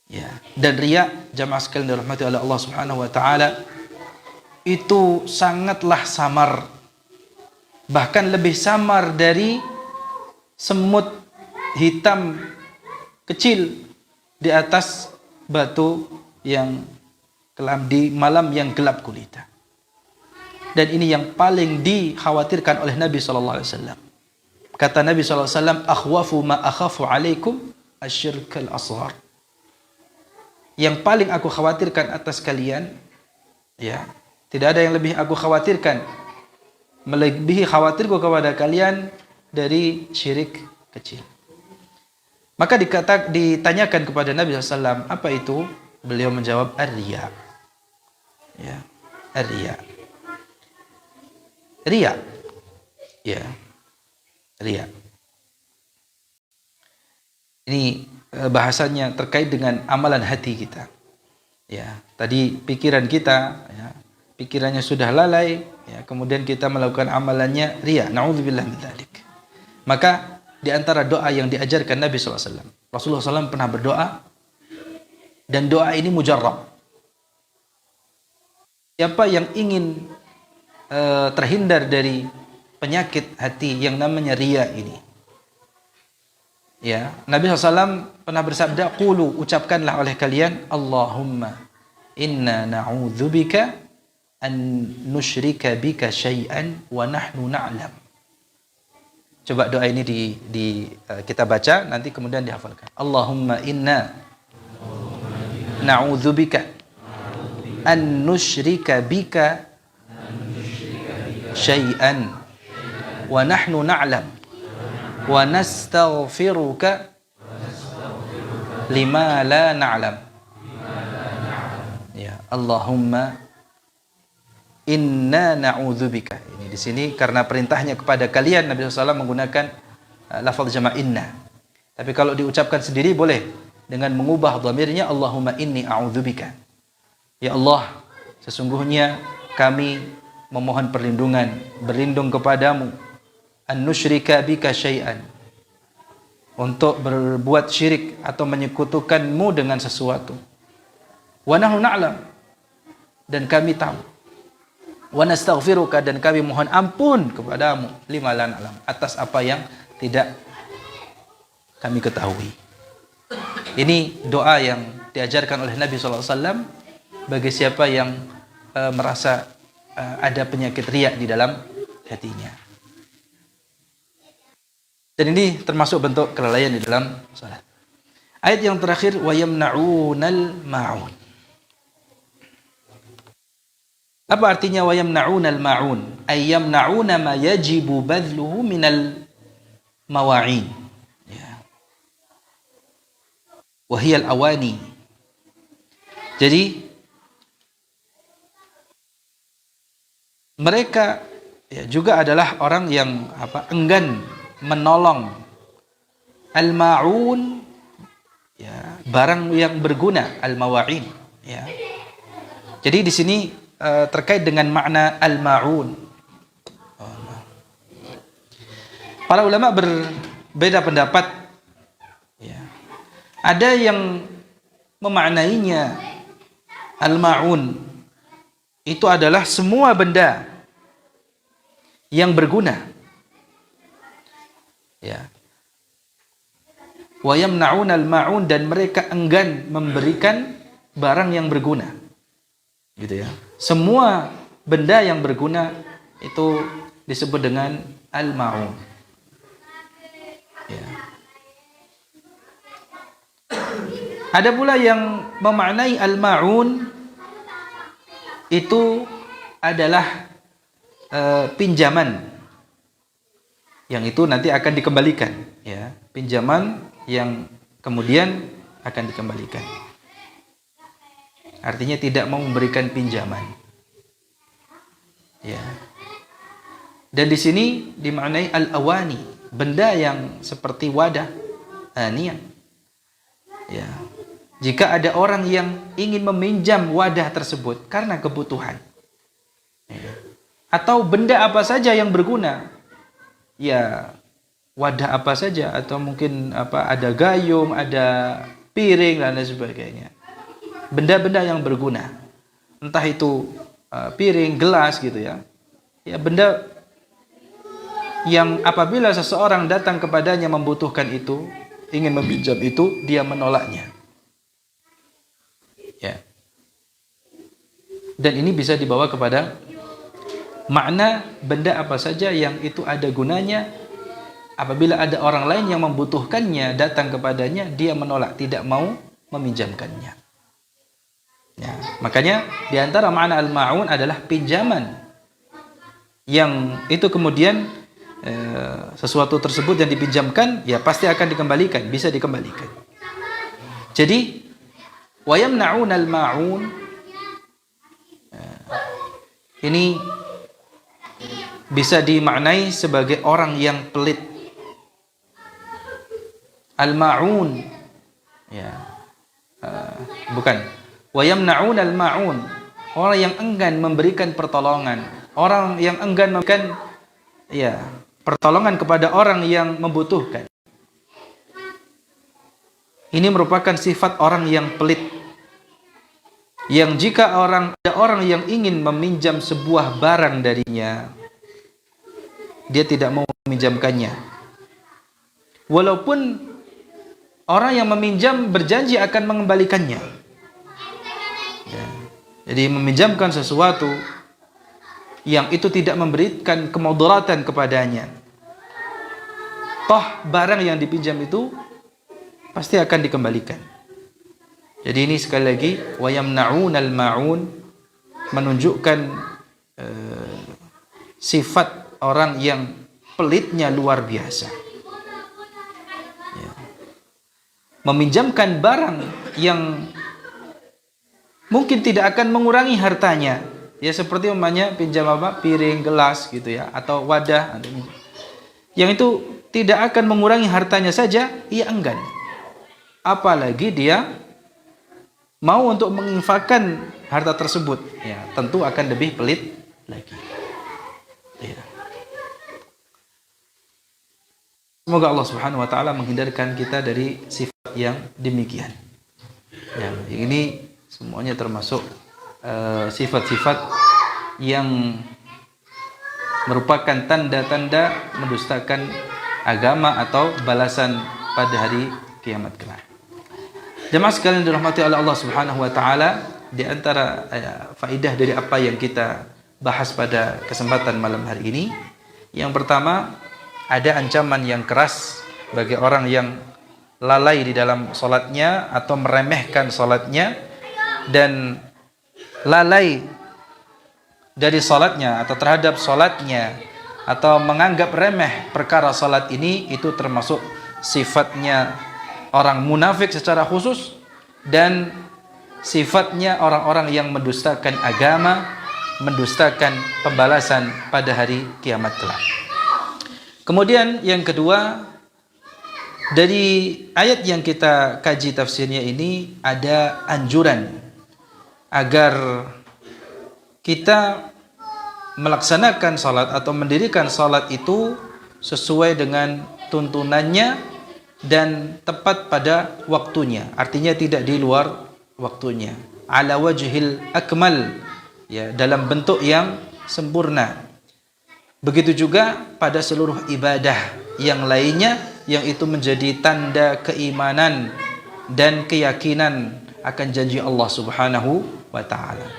Ya, dan riya jamaah sekalian dirahmati oleh Allah Subhanahu wa taala itu sangatlah samar. Bahkan lebih samar dari semut hitam kecil di atas batu yang kelam di malam yang gelap gulita. Dan ini yang paling dikhawatirkan oleh Nabi SAW. Kata Nabi SAW, akhwafu ma akhafu alaikum asyirkal asghar. Yang paling aku khawatirkan atas kalian, ya, tidak ada yang lebih aku khawatirkan, melebihi khawatirku kepada kalian dari syirik kecil. Maka ditanyakan kepada Nabi SAW, apa itu? Beliau menjawab, ar-riya. Ya, ar-riya. Riya. Ya. Riya. Ini bahasanya terkait dengan amalan hati kita. Ya, tadi pikiran kita, ya, pikirannya sudah lalai, ya, kemudian kita melakukan amalannya riya. Nauzubillah min dzalik. Maka di antara doa yang diajarkan Nabi SAW, Rasulullah SAW pernah berdoa, dan doa ini mujarrab. Siapa yang ingin terhindar dari penyakit hati yang namanya riya ini, Ya, Nabi SAW pernah bersabda, "Qulu, ucapkanlah oleh kalian, Allahumma inna na'udzubika an nusyrika bika syai'an wa nahnu na'lam." Coba doa ini kita baca, nanti kemudian dihafalkan. Allahumma inna na'udzubika an nusyrika bika syai'an wa nahnu na'lam wa nastaghfiruka lima la na'lam. Ya, Allahumma inna na'udzubika. Ini di sini karena perintahnya kepada kalian, Nabi SAW menggunakan lafaz jama' inna. Tapi kalau diucapkan sendiri boleh dengan mengubah dhamirnya, Allahumma inni a'udzubika. Ya Allah, sesungguhnya kami memohon perlindungan, berlindung kepadamu, an nusyrika bika syai'an, untuk berbuat syirik atau menyekutukanmu dengan sesuatu. Wa nahnu na'lam, dan kami tahu. Wa nastaghfiruka, dan kami mohon ampun kepadamu, lima la na'lam, atas apa yang tidak kami ketahui. Ini doa yang diajarkan oleh Nabi SAW bagi siapa yang merasa ada penyakit riya di dalam hatinya. Dan ini termasuk bentuk kelalaian di dalam salat. Ayat yang terakhir, wa yamna'unal ma'un. Apa artinya wa yamna'unal ma'un? Ay yamna'una ma yajibu badluhu minal mawa'in. Ya. Wa hiya al-awani. Jadi mereka juga adalah orang yang enggan menolong al-ma'un, ya, barang yang berguna, al-mawa'in, ya. Jadi di sini terkait dengan makna al-ma'un, para ulama berbeda pendapat, ya. Ada yang memaknainya al-ma'un itu adalah semua benda yang berguna. Ya. Wa yamna'una al-ma'un, dan mereka enggan memberikan barang yang berguna. Gitu ya. Semua benda yang berguna itu disebut dengan al-ma'un. Ya. Ada pula yang memaknai al-ma'un itu adalah pinjaman yang itu nanti akan dikembalikan, ya, pinjaman yang kemudian akan dikembalikan. Artinya tidak mau memberikan pinjaman, ya. Dan di sini dimaknai al-awani, benda yang seperti wadah, aniyah, ya. Jika ada orang yang ingin meminjam wadah tersebut karena kebutuhan, ya, atau benda apa saja yang berguna, ya, wadah apa saja, atau mungkin ada gayung, ada piring dan lain sebagainya. Benda-benda yang berguna. Entah itu piring, gelas gitu ya. Ya, benda yang apabila seseorang datang kepadanya membutuhkan itu, ingin meminjam itu, dia menolaknya. Ya. Dan ini bisa dibawa kepada makna benda apa saja yang itu ada gunanya, apabila ada orang lain yang membutuhkannya datang kepadanya, dia menolak, tidak mau meminjamkannya. Ya, makanya di antara makna al-ma'un adalah pinjaman yang itu kemudian sesuatu tersebut yang dipinjamkan ya pasti akan dikembalikan, bisa dikembalikan. Jadi wa yamna'un al-ma'un ini bisa dimaknai sebagai orang yang pelit. Al-ma'un, ya, bukan. Wa yamna'un al-ma'un, orang yang enggan memberikan pertolongan, orang yang enggan memberikan, ya, pertolongan kepada orang yang membutuhkan. Ini merupakan sifat orang yang pelit, yang jika ada orang yang ingin meminjam sebuah barang darinya, dia tidak mau meminjamkannya. Walaupun orang yang meminjam berjanji akan mengembalikannya. Ya. Jadi meminjamkan sesuatu yang itu tidak memberikan kemudaratan kepadanya. Toh barang yang dipinjam itu pasti akan dikembalikan. Jadi ini sekali lagi wa yamna'unal ma'un, menunjukkan sifat orang yang pelitnya luar biasa. Ya. Meminjamkan barang yang mungkin tidak akan mengurangi hartanya. Ya seperti umpamanya pinjam apa? Piring, gelas gitu ya, atau wadah. Yang itu tidak akan mengurangi hartanya saja, ia enggan. Apalagi dia mau untuk menginfakkan harta tersebut, ya tentu akan lebih pelit lagi. Ya. Semoga Allah Subhanahu wa taala menghindarkan kita dari sifat yang demikian. Ya, ini semuanya termasuk sifat-sifat yang merupakan tanda-tanda mendustakan agama atau balasan pada hari kiamat kelak. Jemaah sekalian dirahmati oleh Allah Subhanahu wa taala, di antara faedah dari apa yang kita bahas pada kesempatan malam hari ini, yang pertama, ada ancaman yang keras bagi orang yang lalai di dalam salatnya atau meremehkan salatnya dan lalai dari salatnya atau terhadap salatnya atau menganggap remeh perkara salat ini, itu termasuk sifatnya orang munafik secara khusus dan sifatnya orang-orang yang mendustakan agama, mendustakan pembalasan pada hari kiamat kelak. Kemudian yang kedua, dari ayat yang kita kaji tafsirnya ini ada anjuran agar kita melaksanakan salat atau mendirikan salat itu sesuai dengan tuntunannya dan tepat pada waktunya. Artinya tidak di luar waktunya. Ala wajhil akmal, ya, dalam bentuk yang sempurna. Begitu juga pada seluruh ibadah yang lainnya yang itu menjadi tanda keimanan dan keyakinan akan janji Allah Subhanahu wa taala.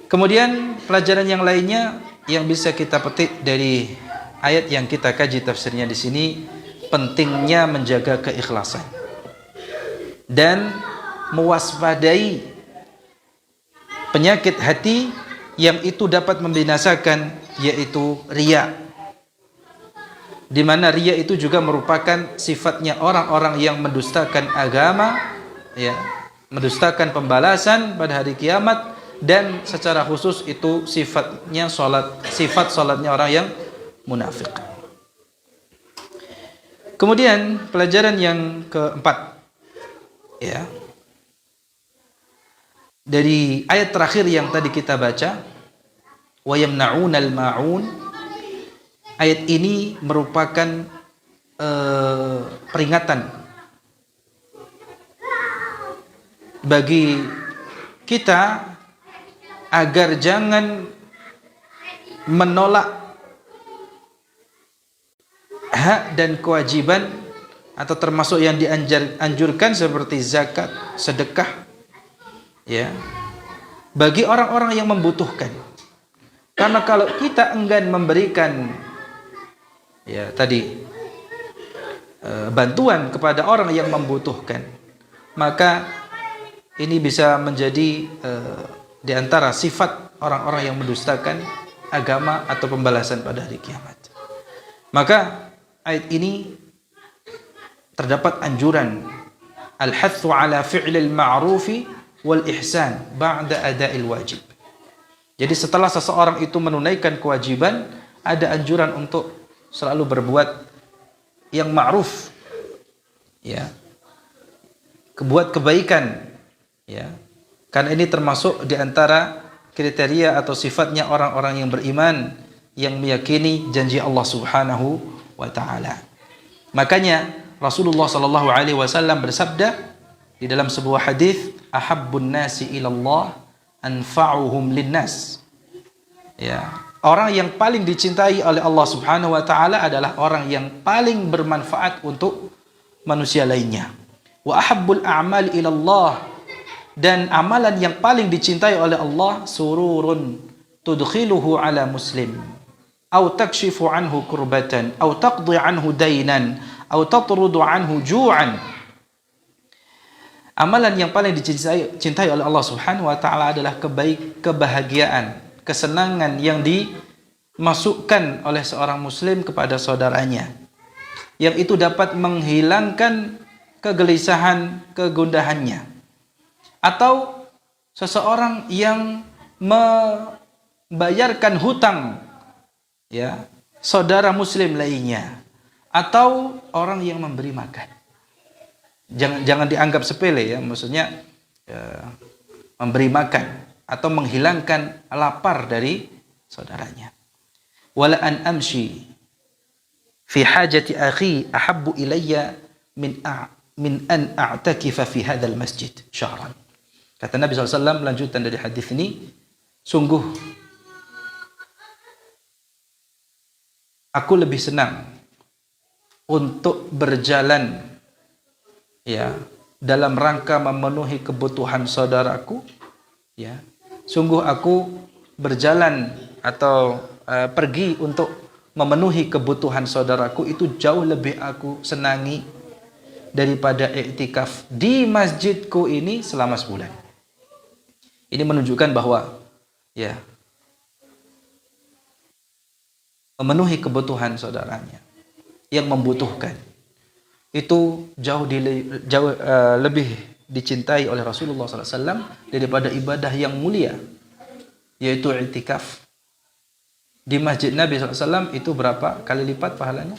Kemudian pelajaran yang lainnya yang bisa kita petik dari ayat yang kita kaji tafsirnya di sini, pentingnya menjaga keikhlasan dan mewaspadai penyakit hati yang itu dapat membinasakan, yaitu riya. Di mana riya itu juga merupakan sifatnya orang-orang yang mendustakan agama, ya, mendustakan pembalasan pada hari kiamat, dan secara khusus itu sifatnya sifat salatnya orang yang munafik. Kemudian pelajaran yang keempat, ya, dari ayat terakhir yang tadi kita baca, wa yamna'unal ma'un, ayat ini merupakan peringatan bagi kita agar jangan menolak hak dan kewajiban atau termasuk yang dianjurkan seperti zakat, sedekah, ya, bagi orang-orang yang membutuhkan. Karena kalau kita enggan memberikan, ya, tadi bantuan kepada orang yang membutuhkan, maka ini bisa menjadi di antara sifat orang-orang yang mendustakan agama atau pembalasan pada hari kiamat. Maka ayat ini terdapat anjuran al-hathu ala fi'lil ma'rufi wal ihsan ba'da ada'il wajib. Jadi setelah seseorang itu menunaikan kewajiban, ada anjuran untuk selalu berbuat yang ma'ruf, ya, buat kebaikan, ya. Karena ini termasuk di antara kriteria atau sifatnya orang-orang yang beriman, yang meyakini janji Allah Subhanahu wa taala. Makanya Rasulullah sallallahu alaihi wasallam bersabda di dalam sebuah hadis, ahabbun nasi ilallah anfa'uhum linnas. Ya, orang yang paling dicintai oleh Allah Subhanahu wa taala adalah orang yang paling bermanfaat untuk manusia lainnya. Wa ahabbul a'mal ila Allah, dan amalan yang paling dicintai oleh Allah, sururun tudkhiluhu ala muslim, au takshifu anhu kurbatan, au taqdi anhu dainan, au tatrudu anhu ju'an. Amalan yang paling dicintai oleh Allah Subhanahu wa taala adalah kebahagiaan, kesenangan yang dimasukkan oleh seorang muslim kepada saudaranya, yang itu dapat menghilangkan kegelisahan, kegundahannya. Atau seseorang yang membayarkan hutang, ya, saudara muslim lainnya, atau orang yang memberi makan. Jangan dianggap sepele, ya, maksudnya memberi makan atau menghilangkan lapar dari saudaranya. Wala an amshi fi hajati akhi ahabbu ilayya min an a'takifa fi hadzal masjid syahran. Kata Nabi SAW, lanjutan dari hadis ini, sungguh aku lebih senang untuk berjalan, ya, dalam rangka memenuhi kebutuhan saudaraku, ya. Sungguh aku berjalan atau pergi untuk memenuhi kebutuhan saudaraku itu jauh lebih aku senangi daripada iktikaf di masjidku ini selama sebulan. Ini menunjukkan bahwa, ya, memenuhi kebutuhan saudaranya yang membutuhkan itu jauh lebih dicintai oleh Rasulullah SAW daripada ibadah yang mulia, yaitu i'tikaf di masjid Nabi SAW. Itu berapa kali lipat pahalanya?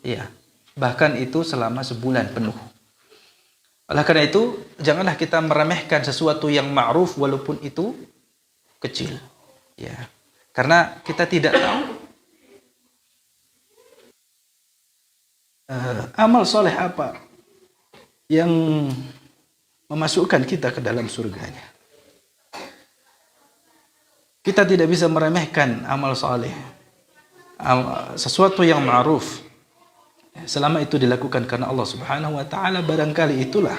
Ya, bahkan itu selama sebulan penuh. Oleh karena itu, janganlah kita meremehkan sesuatu yang ma'ruf walaupun itu kecil, ya, karena kita tidak tahu amal soleh apa yang memasukkan kita ke dalam surganya. Kita tidak bisa meremehkan amal soleh, sesuatu yang ma'ruf, selama itu dilakukan karena Allah Subhanahu wa taala. Barangkali itulah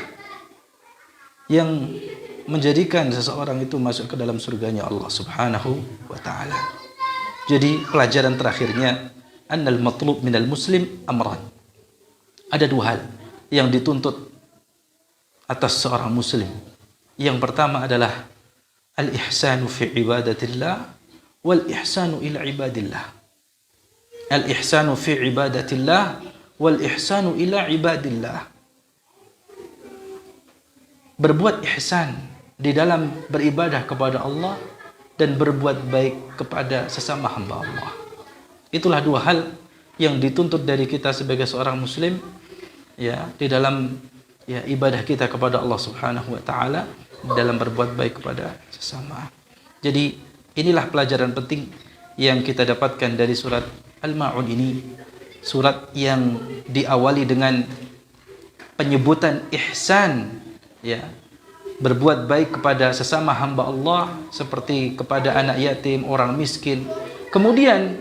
yang menjadikan seseorang itu masuk ke dalam surganya Allah Subhanahu wa taala. Jadi pelajaran terakhirnya, annal matlub minal muslim amran. Ada dua hal yang dituntut atas seorang muslim. Yang pertama adalah al-ihsanu fi ibadatillah wal ihsanu ila ibadillah. Al-ihsanu fi ibadatillah wal ihsanu ila ibadillah. Berbuat ihsan di dalam beribadah kepada Allah dan berbuat baik kepada sesama hamba Allah. Itulah dua hal yang dituntut dari kita sebagai seorang muslim, ya, di dalam, ya, ibadah kita kepada Allah Subhanahu wa taala, dalam berbuat baik kepada sesama. Jadi inilah pelajaran penting yang kita dapatkan dari surat Al-Ma'un ini, surat yang diawali dengan penyebutan ihsan, ya, berbuat baik kepada sesama hamba Allah seperti kepada anak yatim, orang miskin. Kemudian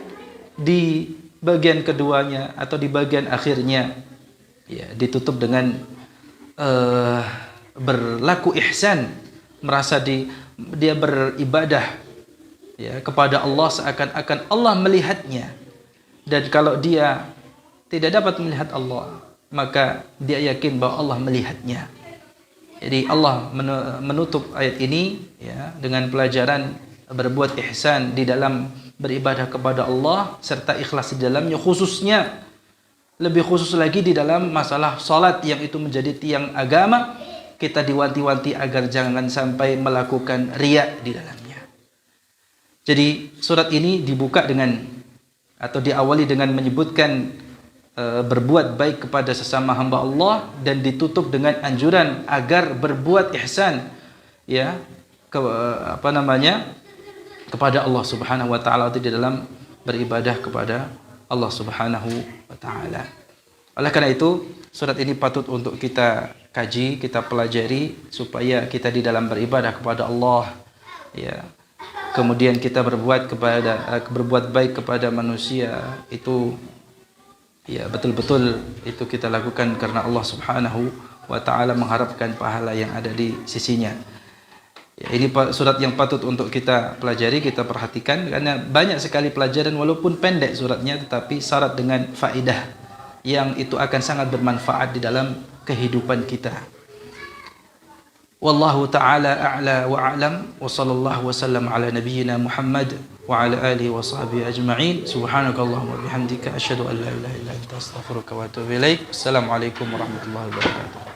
di bagian keduanya atau di bagian akhirnya, ya, ditutup dengan berlaku ihsan, merasa dia beribadah, ya, kepada Allah seakan-akan Allah melihatnya, dan kalau dia tidak dapat melihat Allah, maka dia yakin bahwa Allah melihatnya. Jadi Allah menutup ayat ini, ya, dengan pelajaran berbuat ihsan di dalam beribadah kepada Allah serta ikhlas di dalamnya, khususnya, lebih khusus lagi di dalam masalah salat yang itu menjadi tiang agama. Kita diwanti-wanti agar jangan sampai melakukan riya di dalamnya. Jadi surat ini dibuka dengan atau diawali dengan menyebutkan berbuat baik kepada sesama hamba Allah dan ditutup dengan anjuran agar berbuat ihsan, ya, kepada Allah Subhanahu wa taala di dalam beribadah kepada Allah Subhanahu wa taala. Oleh karena itu, surat ini patut untuk kita kaji, kita pelajari supaya kita di dalam beribadah kepada Allah, ya, kemudian kita berbuat baik kepada manusia itu Ya, betul-betul itu kita lakukan karena Allah Subhanahu wa taala mengharapkan pahala yang ada di sisinya. Ya, ini surat yang patut untuk kita pelajari, kita perhatikan karena banyak sekali pelajaran walaupun pendek suratnya tetapi syarat dengan faedah yang itu akan sangat bermanfaat di dalam kehidupan kita. Wallahu taala a'la wa a'lam wa sallallahu wasallam ala nabiyyina Muhammad wa ala alihi wa sahbihi ajma'in. Subhanakallahumma bihamdika asyhadu an la ilaha illa anta astaghfiruka wa atubu ilaik. Assalamualaikum warahmatullahi wabarakatuh.